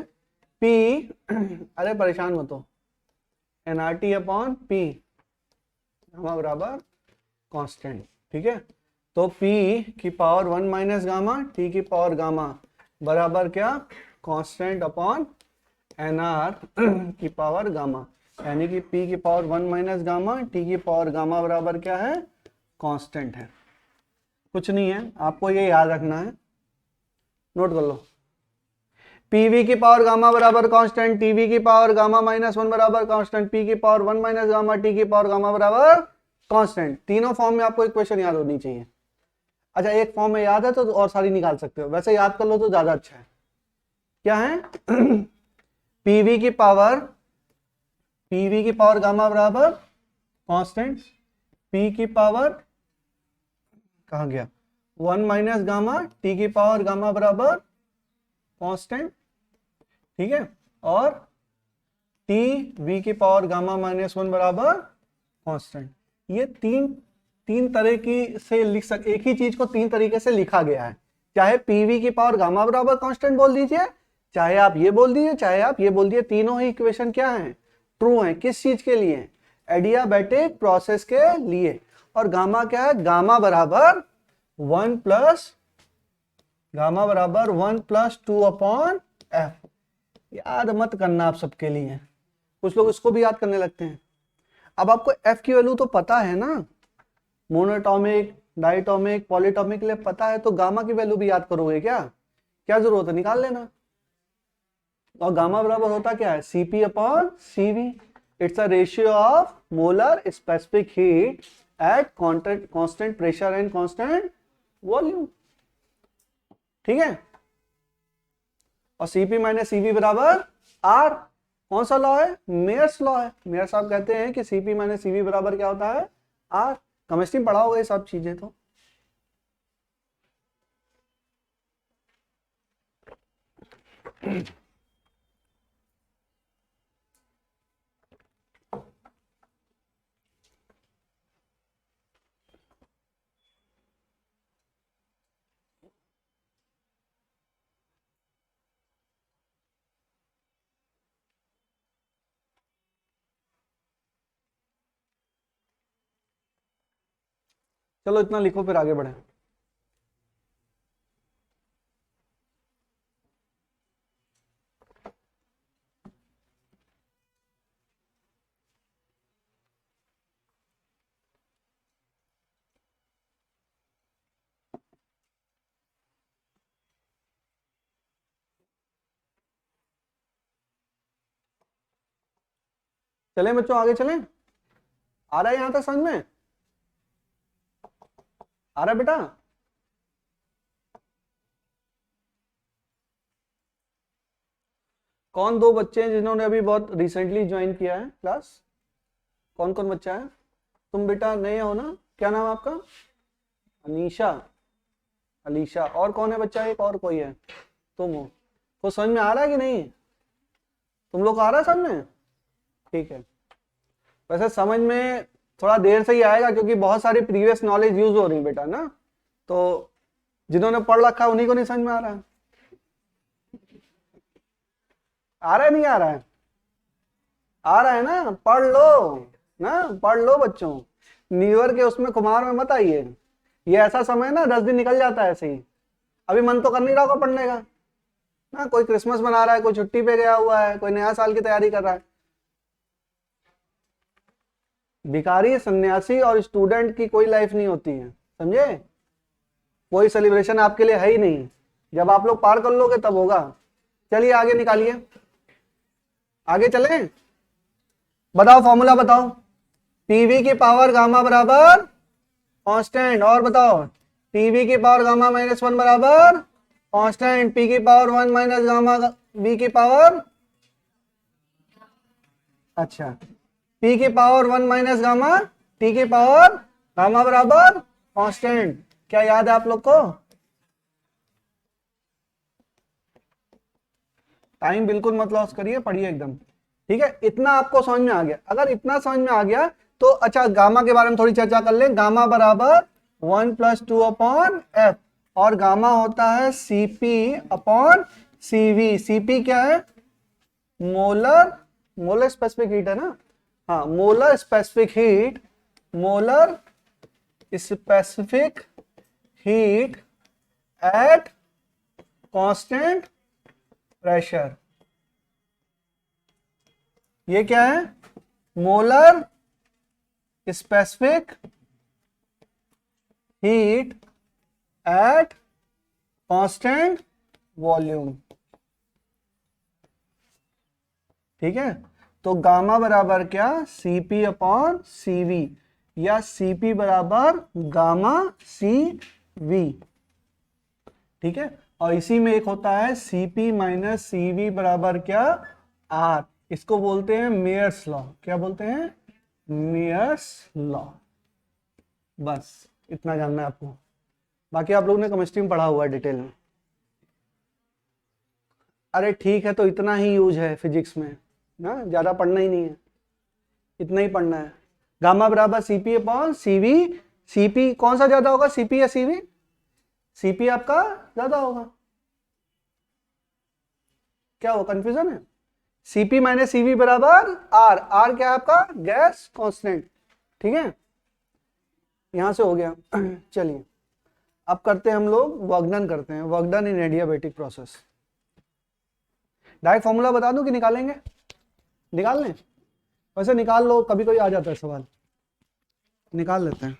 P अरे परेशान मत हो, n R T upon P बराबर कांस्टेंट, ठीक है। तो P की पावर 1 माइनस गामा, T की पावर गामा बराबर क्या, कांस्टेंट अपॉन एन आर की पावर गामा, यानी कि P की पावर 1 माइनस गामा, T की पावर गामा बराबर क्या है, कांस्टेंट है। कुछ नहीं है, आपको ये याद रखना है, नोट कर लो, पीवी की पावर गामा बराबर कांस्टेंट, टीवी की पावर गामा -1 बराबर कांस्टेंट, पी की पावर 1 माइनस गामा, टी की पावर गामा बराबर कांस्टेंट। तीनों फॉर्म में आपको इक्वेशन याद होनी चाहिए। अच्छा, एक फॉर्म में याद है तो और सारी निकाल सकते हो, वैसे याद कर लो तो ज्यादा अच्छा है। क्या है पीवी की पावर गामा बराबर कांस्टेंट, पी की पावर कहाँ गया, 1 माइनस गामा, टी की पावर गामा बराबर कांस्टेंट, ठीक है। और टी वी की पावर गामा -1 बराबर कांस्टेंट। ये तीन तरह की से लिख सकते, एक ही चीज को तीन तरीके से लिखा गया है, चाहे पीवी की पावर गामा बराबर कांस्टेंट बोल दीजिए, चाहे आप ये बोल दीजिए, चाहे आप ये बोल दीजिए, तीनों ही इक्वेशन क्या है, ट्रू है। किस चीज के लिए, एडियाबैटिक प्रोसेस के लिए। और गामा क्या है, गामा बराबर 1+2 अपॉन एफ। याद मत करना आप सबके लिए, कुछ लोग इसको भी याद करने लगते हैं। अब आपको एफ की वैल्यू तो पता है ना, मोनोटॉमिक, डाइटॉमिक, पॉलीटॉमिक के लिए पता है, तो गामा की वैल्यू भी याद करोगे क्या, क्या जरूरत है, निकाल लेना। और गामा बराबर होता क्या है, CP upon CV, it's a ratio of molar specific heat at constant pressure and constant volume, ठीक है। और सीपी माइनस सीवी बराबर आर, कौन सा लॉ है, मेयर्स लॉ है। मेयर साहब कहते हैं कि सीपी माइनस सीवी बराबर क्या होता है, आर। केमिस्ट्री में पढ़ा होगा ये सब चीजें तो। चलो इतना लिखो फिर आगे बढ़े। चलें बच्चों, आगे चलें, आ रहा है यहां तक समझ में। आ रहा है बेटा? कौन दो बच्चे हैं जिन्होंने अभी बहुत रिसेंटली ज्वाइन किया है क्लास? कौन कौन बच्चा है? तुम बेटा नए हो ना? क्या नाम है आपका? अनीशा, अलीशा, और कौन है बच्चा? एक और कोई है? तुम हो। तो समझ में आ रहा है कि नहीं? तुम लोग को आ रहा है समझ में? ठीक है। वैसे समझ में थोड़ा देर से ही आएगा क्योंकि बहुत सारी प्रीवियस नॉलेज यूज हो रही है बेटा ना, तो जिन्होंने पढ़ रखा है उन्हीं को नहीं समझ में आ रहा है। आ रहा है नहीं आ रहा है? आ रहा है ना? पढ़ लो ना, पढ़ लो बच्चों। न्यू ईयर के उसमें कुमार में मत आइए। ये ऐसा समय ना 10 दिन निकल जाता है ऐसे ही। अभी मन तो कर नहीं रहा होगा पढ़ने का ना, कोई क्रिसमस मना रहा है, कोई छुट्टी पे गया हुआ है, कोई नया साल की तैयारी कर रहा है। भिखारी, सन्यासी और स्टूडेंट की कोई लाइफ नहीं होती है, समझे? कोई सेलिब्रेशन आपके लिए है ही नहीं। जब आप लोग पार कर लोगे तब होगा। चलिए आगे निकालिए, आगे चलें। बताओ फॉर्मूला बताओ। पीवी की पावर गामा बराबर कांस्टेंट, और बताओ पीवी की पावर गामा माइनस 1 बराबर कांस्टेंट, पी की पावर 1 माइनस गामा वी की पावर, अच्छा पी की पावर 1 माइनस गामा टी की पावर गामा बराबर कांस्टेंट। क्या याद है आप लोग को? टाइम बिल्कुल मत लॉस करिए, पढ़िए एकदम। ठीक है, इतना आपको समझ में आ गया? अगर इतना समझ में आ गया तो अच्छा, गामा के बारे में थोड़ी चर्चा कर लें। गामा बराबर 1 + 2 अपॉन एफ, और गामा होता है सीपी अपॉन सीवी। सीपी क्या है? मोलर, मोलर स्पेसिफिक हीट है ना? हाँ, molar specific heat, molar specific heat at constant pressure. ये क्या है? Molar specific heat at constant volume. ठीक है, तो गामा बराबर क्या? Cp अपॉन Cv, या Cp बराबर गामा Cv। ठीक है, और इसी में एक होता है Cp माइनस Cv बराबर क्या? R। इसको बोलते हैं मेयर्स लॉ। क्या बोलते हैं? Mayer's law. बस इतना जानना है आपको, बाकी आप लोगों ने केमिस्ट्री में पढ़ा हुआ है डिटेल में। अरे ठीक है, तो इतना ही यूज है फिजिक्स में ना, ज्यादा पढ़ना ही नहीं है, इतना ही पढ़ना है। गामा बराबर Cp अपॉन Cv। Cp कौन सा ज्यादा होगा, Cp या Cv? Cp आपका ज्यादा होगा। क्या हो, कंफ्यूजन है? Cp माइनस Cv बराबर R। R क्या है आपका? Gas constant. ठीक है, यहां से हो गया। चलिए अब करते हैं हम लोग वर्क डन करते हैं, work done in adiabatic process. Direct formula बता दूं कि निकालेंगे? निकाल लें? वैसे निकाल लो, कभी कोई आ जाता है सवाल, निकाल लेते हैं।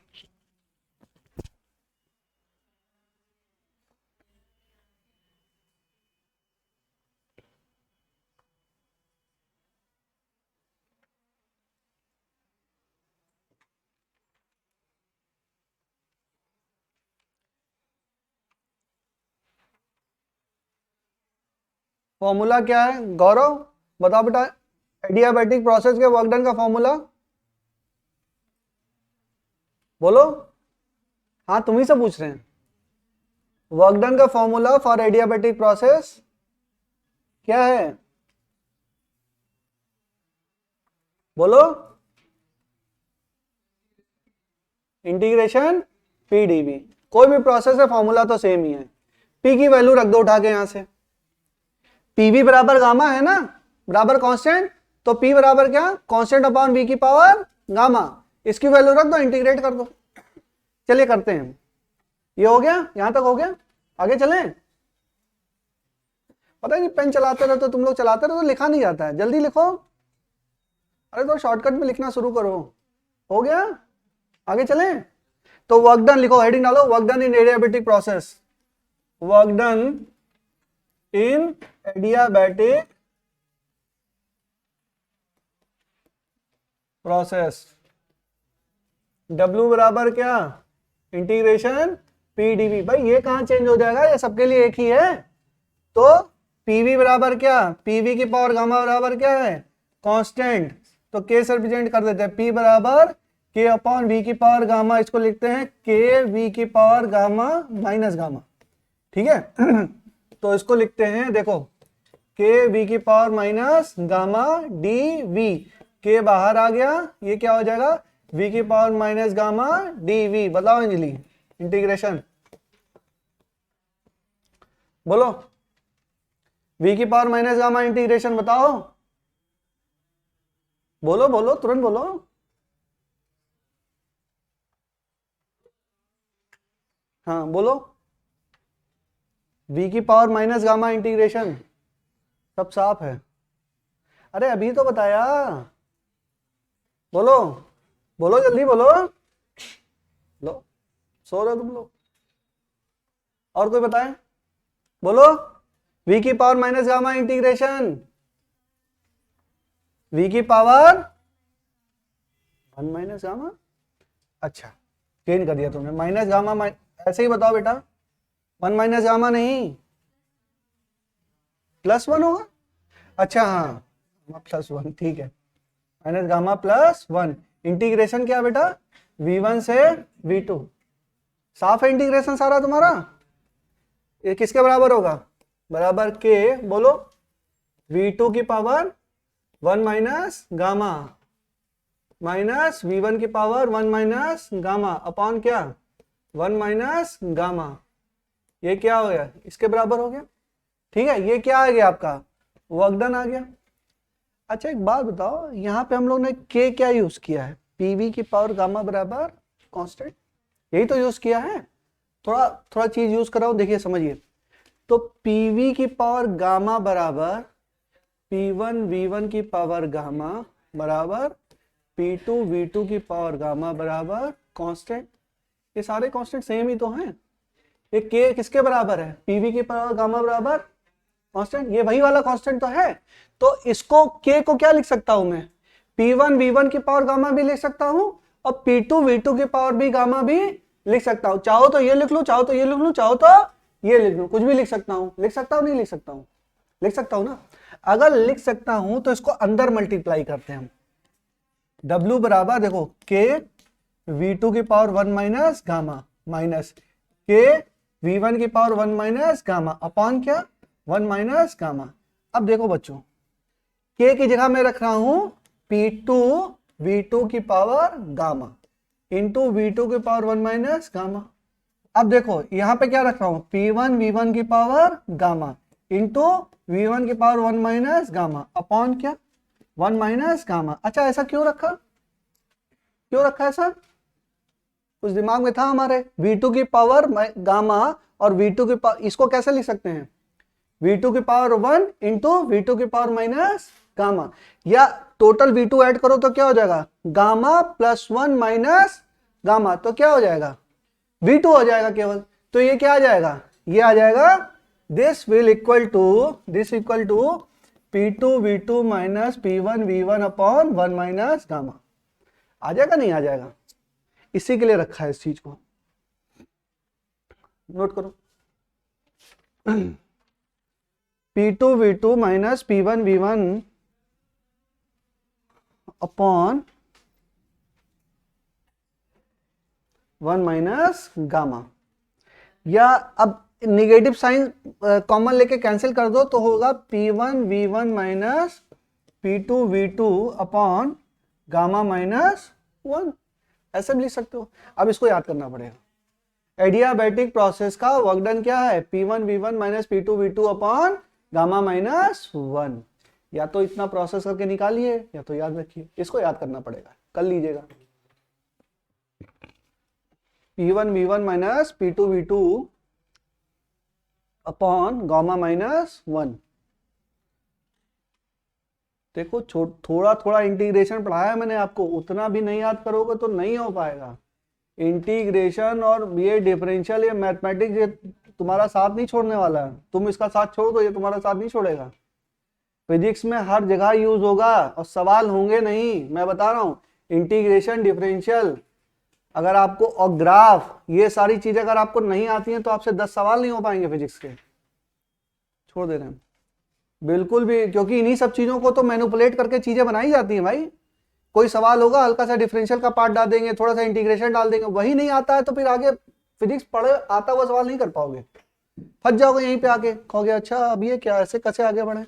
फॉर्मूला क्या है गौरव? बताओ बेटा, एडियाबैटिक प्रोसेस के वर्क डन का फॉर्मूला बोलो। हाँ, तुम ही से पूछ रहे हैं। वर्क डन का फॉर्मूला फॉर एडियाबैटिक प्रोसेस क्या है? बोलो। Integration P dV. कोई भी प्रोसेस है फॉर्मूला तो सेम ही है। पी की वैल्यू रख दो उठा के यहां से। पीवी बराबर गामा है ना, बराबर कांस्टेंट, तो पी बराबर क्या? कांस्टेंट अपॉन वी की पावर गामा। इसकी वैल्यू रख दो, इंटीग्रेट कर दो। चलिए करते हैं। ये हो गया, यहां तक हो गया, आगे चलें। पता नहीं पेन चलाते रहो तो तुम लोग चलाते रहो तो लिखा नहीं जाता है, जल्दी लिखो। अरे तो शॉर्टकट में लिखना शुरू करो। हो गया, आगे चलें। तो वर्क डन लिखो, हेडिंग डालो, work done in adiabatic process. Work done in adiabatic process. W बराबर क्या? Integration P dV. भाई ये कहाँ चेंज हो जाएगा, ये सबके लिए एक ही है। तो पीवी बराबर क्या, पीवी की पावर गामा बराबर क्या है, कांस्टेंट। तो के से रिप्रेजेंट कर देते हैं, पी बराबर के अपॉन वी की पावर गामा, इसको लिखते हैं के वी की पावर गामा माइनस गामा, ठीक है। तो इसको लिखते हैं, देखो के वी की power minus gamma d V, K बाहर आ गया, ये क्या हो जाएगा, वी की power minus gamma d V. बताओ अंजलि, इंटीग्रेशन बोलो, वी की पावर माइनस गामा इंटीग्रेशन बताओ, बोलो बोलो तुरंत बोलो। हाँ बोलो, वी की पावर माइनस गामा इंटीग्रेशन, सब साफ है। अरे अभी तो बताया, बोलो बोलो जल्दी बोलो, लो सो रहे हो तुम लोग। और कोई बताए, बोलो, वी की power minus gamma integration, V की पावर 1 माइनस गामा। अच्छा चेंज कर दिया तुमने, माइनस गामा ऐसे ही बताओ बेटा, 1 माइनस गामा नहीं, +1 होगा। अच्छा हाँ +1, ठीक है, माइनस गामा +1। इंटीग्रेशन क्या बेटा, v1 से v2। साफ है इंटीग्रेशन सारा तुम्हारा। ये किसके बराबर होगा, बराबर के, बोलो, v2 की power 1 minus gamma minus v1 की पावर 1 माइनस गामा अपॉन क्या, 1 माइनस गामा। ये क्या हो गया, इसके बराबर हो गया, ठीक है। ये क्या आ गया आपका, वर्क डन आ गया। अच्छा एक बात बताओ, यहाँ पे हम लोग ने के क्या यूज किया है, पीवी की पावर गामा बराबर कांस्टेंट, यही तो यूज किया है। थोड़ा थोड़ा चीज यूज कर रहा हूं, देखिए समझिए। तो पीवी की पावर गामा बराबर P1 V1 की पावर गामा बराबर P2 V2 की पावर गामा बराबर कांस्टेंट। ये सारे कांस्टेंट सेम ही तो हैं। ये के किसके बराबर है, पीवी की पावर गामा बराबर कांस्टेंट, ये वही वाला कांस्टेंट तो है। तो इसको के को क्या लिख सकता हूं मैं, P1 V1 की पावर गामा भी लिख सकता हूं और P2 V2 की पावर भी गामा भी लिख सकता हूं। चाहो तो ये लिख लूं, चाहो तो ये लिख लूं, चाहो तो ये लिख लूं, कुछ भी लिख सकता हूं। लिख सकता हूं नहीं लिख सकता हूं, लिख सकता हूं ना। अगर लिख सकता हूं तो इसको अंदर मल्टीप्लाई करते हैं हम। W बराबर देखो के V2 की पावर 1 माइनस गामा माइनस के V1 की पावर 1 माइनस गामा अपॉन क्या, 1 माइनस गामा। अब देखो बच्चों, के की जगह मैं रख रहा हूं P2 V2 की पावर गामा इंटू V2 की पावर 1 माइनस गामा। अब देखो यहां पे क्या रख रहा हूं, P1 V1 की पावर गामा इंटू V1 की पावर 1 माइनस गामा अपॉन क्या, 1 माइनस गामा। अच्छा ऐसा क्यों रखा, क्यों रखा ऐसा, कुछ दिमाग में था हमारे। V2 की पावर गामा और V2 की पावर, इसको कैसे लिख सकते हैं, V2 की पावर 1 इंटू V2 की पावर माइनस गामा, या टोटल V2 ऐड करो तो क्या हो जाएगा, गामा +1 माइनस गामा, तो क्या हो जाएगा, V2 हो जाएगा केवल। तो ये क्या आ जाएगा, ये आ जाएगा this equal to P2 V2 minus P1 V1 upon 1 minus gamma. आ जाएगा नहीं आ जाएगा, इसी के लिए रखा है इस चीज को, नोट करो। P2 V2 minus P1 V1 upon 1 minus gamma, या अब निगेटिव साइन कॉमन लेके कैंसिल कर दो तो होगा P1 V1 minus P2 V2 upon gamma minus 1, ऐसे भी लिख सकते हो। अब इसको याद करना पड़ेगा, एडियाबैटिक प्रोसेस का वर्क डन क्या है, P1 V1 minus P2 V2 upon gamma minus 1। या तो इतना प्रोसेस करके निकालिए या तो याद रखिए, इसको याद करना पड़ेगा, कर लीजिएगा। P1 V1 minus P2 V2 upon gamma minus 1। देखो थोड़ा थोड़ा इंटीग्रेशन पढ़ाया मैंने आपको, उतना भी नहीं याद करोगे तो नहीं हो पाएगा। इंटीग्रेशन और ये डिफरेंशियल, ये मैथमेटिक्स, ये तुम्हारा साथ नहीं छोड़ने वाला है। तुम इसका साथ छोड़ दो, ये तुम्हारा साथ नहीं छोड़ेगा। फिजिक्स में हर जगह यूज होगा और सवाल होंगे नहीं, मैं बता रहा हूं। इंटीग्रेशन, डिफरेंशियल, अगर आपको, और ग्राफ, ये सारी चीजें अगर आपको नहीं आती हैं तो आपसे 10 सवाल नहीं हो पाएंगे फिजिक्स के, छोड़ दे रहे हैं बिल्कुल भी, क्योंकि इन्हीं सब चीजों को तो मैनिपुलेट करके चीजें बनाई जाती हैं भाई। कोई सवाल होगा, हल्का सा डिफरेंशियल का पार्ट डाल देंगे, थोड़ा सा इंटीग्रेशन डाल देंगे, वही नहीं आता है तो फिर आगे फिजिक्स पढ़े आता हुआ सवाल नहीं कर पाओगे, फंस जाओगे यहीं पे आके, कहोगे अच्छा अब ये क्या, ऐसे कैसे आगे बढ़े,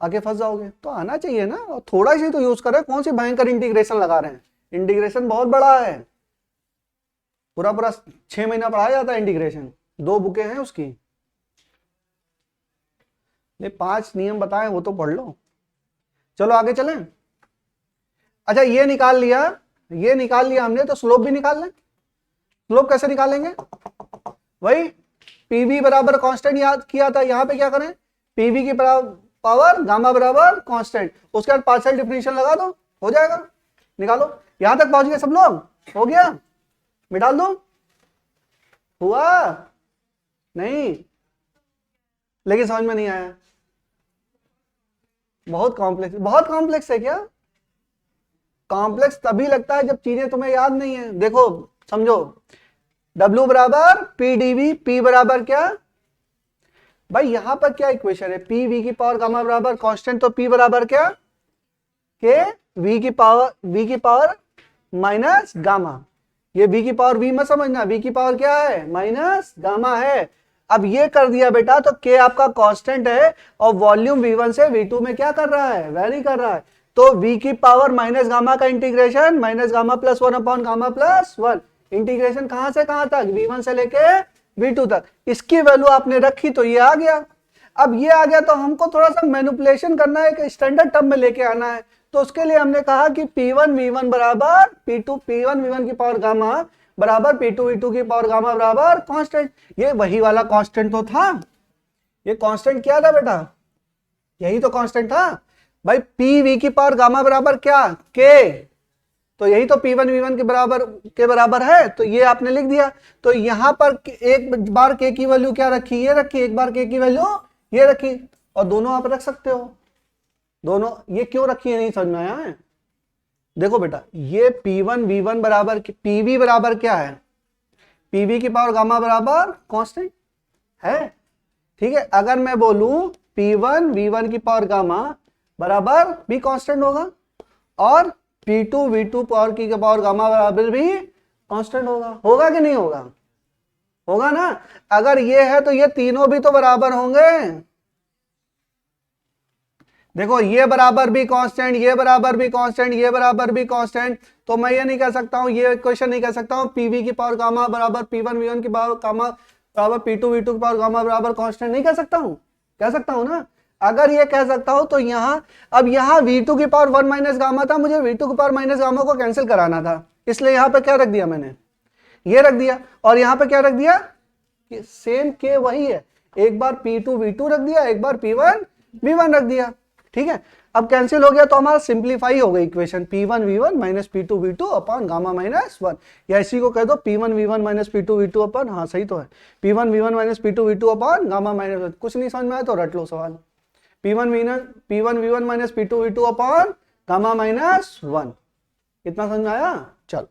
आगे फंस जाओगे। तो आना चाहिए ना, और थोड़ा सी तो यूज करें, कौन सी भयंकर इंटीग्रेशन लगा रहे हैं, इंटीग्रेशन बहुत बड़ा है, पूरा पूरा 6 महीना पढ़ाया जाता है इंटीग्रेशन, 2 बुकें हैं उसकी। ये 5 नियम बताए वो तो पढ़ लो। चलो आगे चलें। अच्छा ये निकाल लिया हमने, तो स्लोप भी निकाल लें। स्लोप कैसे निकालेंगे, वही पीवी बराबर कांस्टेंट याद किया था, यहां पे क्या करें, पीवी की पावर गामा बराबर कांस्टेंट, उसके बाद पार्शियल डिफरेंशियल लगा दो, हो जाएगा, निकालो। यहां तक पहुंच गए सब लोग, हो गया, मिटा दो, हुआ नहीं, लेकिन समझ में नहीं आया, बहुत कॉम्प्लेक्स है क्या। कॉम्प्लेक्स तभी लगता है जब चीजें तुम्हें याद नहीं है। देखो समझो, W बराबर पी डीवी, पी बराबर क्या भाई, यहां पर क्या इक्वेशन है, पी वी की पावर गामा बराबर कांस्टेंट, तो पी बराबर क्या, के वी की पावर माइनस गामा, ये वी की पावर वी मत समझना, वी की पावर क्या है, माइनस गामा है। अब ये कर दिया बेटा, तो के आपका कांस्टेंट है और वॉल्यूम V1 से V2 में क्या कर रहा है, वेरी कर रहा है, तो v की पावर माइनस गामा का integration minus gamma plus 1 upon gamma plus 1, integration कहां से कहां तक, V1 से लेके V2 तक, इसकी वैल्यू आपने रखी तो ये आ गया। अब ये आ गया तो हमको थोड़ा सा मैनिपुलेशन करना है, एक स्टैंडर्ड टर्म में लेके आना है, तो उसके लिए हमने कहा कि P1 V1 बराबर P2 P1 V1 की पावर गामा बराबर P2 V2 की पावर गामा बराबर कांस्टेंट। ये वही वाला कांस्टेंट तो था, ये कांस्टेंट क्या था बेटा, यही तो कांस्टेंट था भाई, पी वी की पावर गामा बराबर क्या, के, तो यही तो P1 V1 के बराबर है, तो ये आपने लिख दिया। तो यहां पर एक बार के की वैल्यू क्या रखी, ये रखी, एक बार के की वैल्यू ये रखी, और दोनों आप रख सकते हो, दोनों। ये क्यों रखी है नहीं समझ में आया है, देखो बेटा, ये P1 V1 बराबर PV बराबर क्या है, PV की पावर गामा बराबर कांस्टेंट है, ठीक है। अगर मैं बोलूं P1 V1 की पावर गामा बराबर भी कांस्टेंट होगा, और P2 V2 पावर की पावर गामा बराबर भी कांस्टेंट होगा कि नहीं होगा, होगा ना। अगर ये है तो ये तीनों भी तो बराबर होंगे, देखो ये बराबर भी कांस्टेंट, ये बराबर भी कांस्टेंट, ये बराबर भी कांस्टेंट, तो मैं ये नहीं कह सकता हूं, ये इक्वेशन नहीं कह सकता हूं पीवी की पावर गामा बराबर P1 V1 की पावर गामा बराबर P2 V2 की पावर गामा बराबर कांस्टेंट, नहीं कह सकता हूं, कह सकता हूं ना। अगर ये कह सकता हूं तो अब यहाँ V2 की पावर 1 माइनस गामा था, मुझे V2 की पावर माइनस गामा को कैंसिल कराना था, इसलिए यहाँ पे क्या रख दिया मैंने, ये रख दिया, और यहाँ पे क्या रख दिया, सेम के वही है, एक बार P2 V2 रख दिया, एक बार P1 V1 रख दिया, ठीक है। अब कैंसिल हो गया तो हमारा सिंप्लीफाई हो गई equation, P1 V1 minus P2 V2 upon gamma minus 1, या इसी को कह दो P1 V1 minus P2 V2 upon, हाँ सही तो है, P1 V1 minus P2 V2 upon gamma minus 1। कुछ नहीं समझ में आया तो रट लो सवाल, P1 V1 minus P2 V2 upon gamma minus 1, इतना समझ में आया। चल,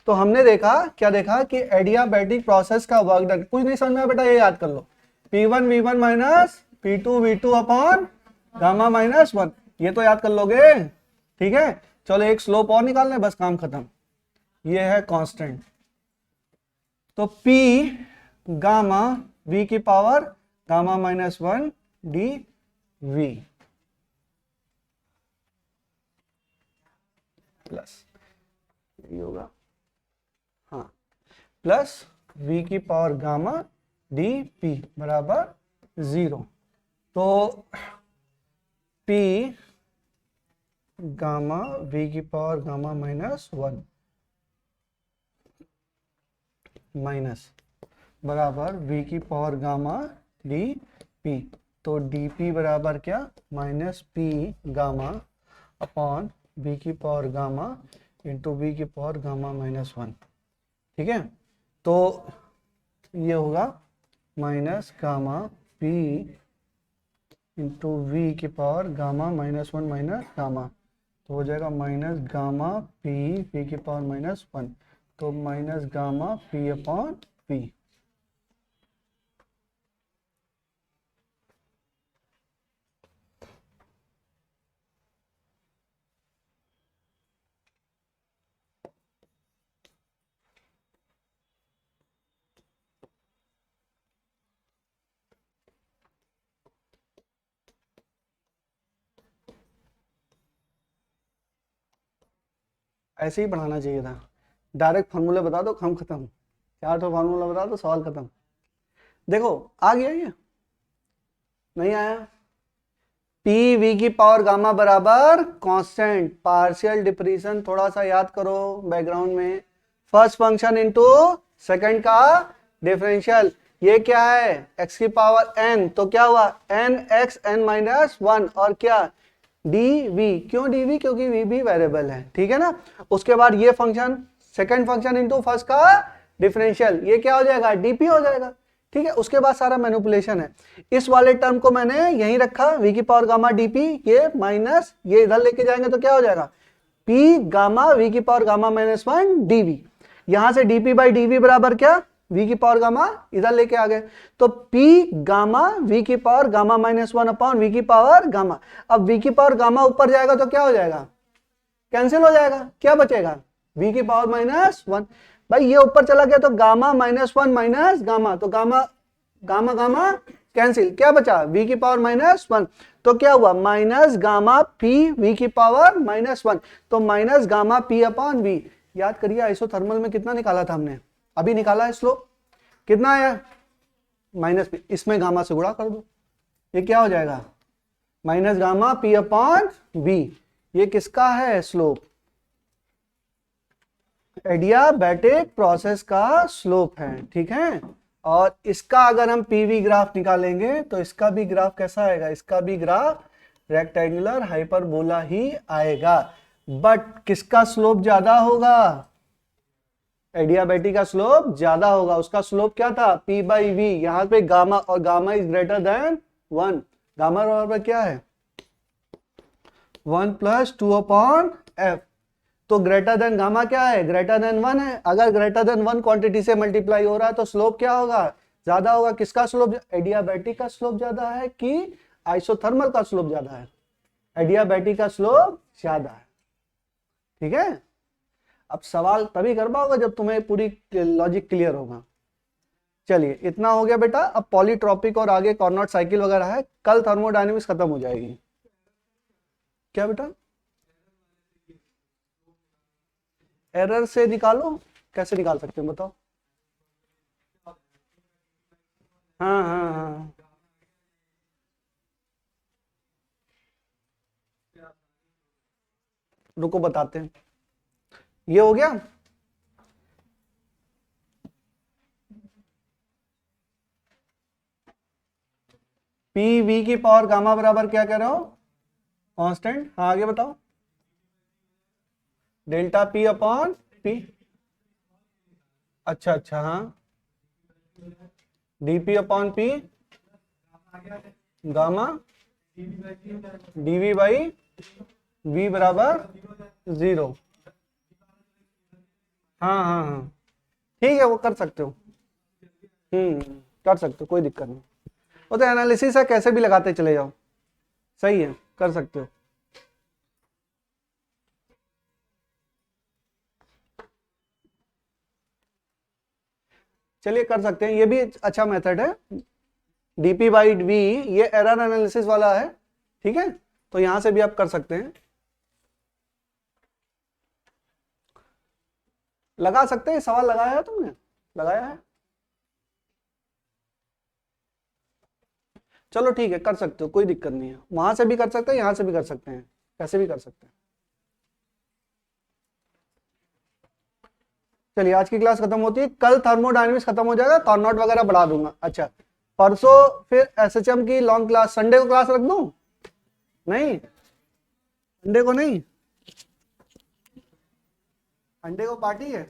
तो हमने देखा, क्या देखा कि एडियाबैटिक प्रोसेस का वर्क डन, कुछ नहीं समझ में आया बेटा ये याद कर लो, P1 V1 minus P2 V2 upon gamma minus 1, ये तो याद कर लोगे, ठीक है। चलो एक स्लोप और निकालने, बस काम खत्म, ये है कांस्टेंट, तो P गामा V की power gamma minus 1 D V plus, यही होगा, हाँ, प्लस V की पावर गामा डी P बराबर 0, तो P गामा V की पावर गामा माइनस 1 माइनस बराबर V की पावर गामा डी P, तो dP बराबर क्या, minus P gamma upon V की पावर गामा इंटू V की पावर गामा माइनस 1, ठीक है। तो ये होगा minus gamma P into V की power gamma minus 1 minus gamma, तो हो जाएगा माइनस गामा P V की पावर माइनस 1, तो minus gamma P upon P. ऐसे ही पढ़ाना चाहिए था, डायरेक्ट फार्मूले बता दो, काम खत्म। 4 तो फार्मूला बता दो, सवाल खत्म। देखो आ गया ये, नहीं आया? पी वी की पावर गामा बराबर कांस्टेंट पार्शियल डिफरेंशियल, थोड़ा सा याद करो बैकग्राउंड में, फर्स्ट फंक्शन इनटू सेकंड का डिफरेंशियल। ये क्या है? x की पावर n, तो क्या हुआ n x n माइनस 1, और क्या dv। क्यों dv? क्योंकि v भी वेरिएबल है, ठीक है ना। उसके बाद ये function second function into first का डिफरेंशियल, ये क्या हो जाएगा? dp हो जाएगा, ठीक है। उसके बाद सारा मैनिपुलेशन है। इस वाले टर्म को मैंने यहीं रखा, v की पावर गामा dp, ये माइनस ये इधर लेके जाएंगे तो क्या हो जाएगा? p गामा v की पावर गामा माइनस 1 dv। यहां से dp बाई dv बराबर क्या? v की पावर गामा इधर लेके आ गए, तो p गामा v की power gamma minus 1 upon v की पावर गामा। अब v की पावर गामा ऊपर जाएगा तो क्या हो जाएगा? कैंसिल हो जाएगा, क्या बचेगा? v की पावर माइनस 1। भाई ये ऊपर चला गया तो गामा माइनस 1 माइनस गामा, तो गामा गामा गामा कैंसिल, क्या बचा? v की पावर माइनस 1, तो क्या हुआ? माइनस गामा p v की पावर माइनस 1, तो minus gamma p upon v। याद करिए आइसोथर्मल में कितना निकाला था हमने, अभी निकाला है स्लोप, कितना आया? माइनस p, इसमें गामा से गुणा कर दो, ये क्या हो जाएगा? Minus gamma p upon v। ये किसका है स्लोप? एडियाबैटिक प्रोसेस का स्लोप है, ठीक है। और इसका अगर हम पीवी ग्राफ निकालेंगे तो इसका भी ग्राफ कैसा आएगा? इसका भी ग्राफ रेक्टेंगुलर हाइपरबोला ही आएगा, बट किसका स्लोप ज्यादा होगा? एडियाबैटिक का स्लोप ज्यादा होगा। उसका स्लोप क्या था? p बाई वी, यहां पे गामा, और gamma is greater then 1। Gamma बराबर क्या है? 1 प्लस 2 अपॉन एफ। तो ग्रेटर देन गामा क्या है? ग्रेटर देन 1 है। अगर ग्रेटर देन 1 क्वांटिटी से मल्टीप्लाई हो रहा है तो स्लोप क्या होगा? ज्यादा होगा। किसका स्लोप? एडियाबैटिक का स्लोप ज्यादा है कि आइसोथर्मल का स्लोप ज्यादा है? एडियाबैटिक का स्लोप ज्यादा है, ठीक है। अब सवाल तभी कर पाओगे जब तुम्हें पूरी लॉजिक क्लियर होगा। चलिए इतना हो गया बेटा। अब पॉलीट्रॉपिक और आगे कॉर्नोट साइकिल वगैरह है, कल थर्मोडायनेमिक्स खत्म हो जाएगी। क्या बेटा? एरर से निकालो, कैसे निकाल सकते हो बताओ? हाँ हाँ हाँ, रुको बताते हैं। ये हो गया। पी वी की पावर गामा बराबर क्या कह रहे हो? कांस्टेंट। हाँ आगे बताओ। Delta P upon P. अच्छा अच्छा, हाँ। DP upon P gamma dV by V बराबर 0। हाँ हाँ हाँ, ठीक है, वो कर सकते हो। कर सकते हो, कोई दिक्कत नहीं। वो तो एनालिसिस है, कैसे भी लगाते चले जाओ, सही है, कर सकते हो। चलिए कर सकते हैं, ये भी अच्छा मेथड है। डीपी बाई वी, ये एरर एनालिसिस वाला है, ठीक है। तो यहां से भी आप कर सकते हैं, लगा सकते हैं। सवाल लगाया है तुमने? लगाया है? चलो ठीक है, कर सकते हो, कोई दिक्कत नहीं है। वहां से भी कर सकते हैं, यहां से भी कर सकते हैं, कैसे भी कर सकते हैं। चलिए आज की क्लास खत्म होती है, कल थर्मोडायनेमिक्स खत्म हो जाएगा, कॉर्नोट वगैरह बढ़ा दूंगा। अच्छा, परसों फिर एसएचएम की लॉन्ग क्लास, संडे को क्लास रख दूं? नहीं, संडे को नहीं, संडे को पार्टी है।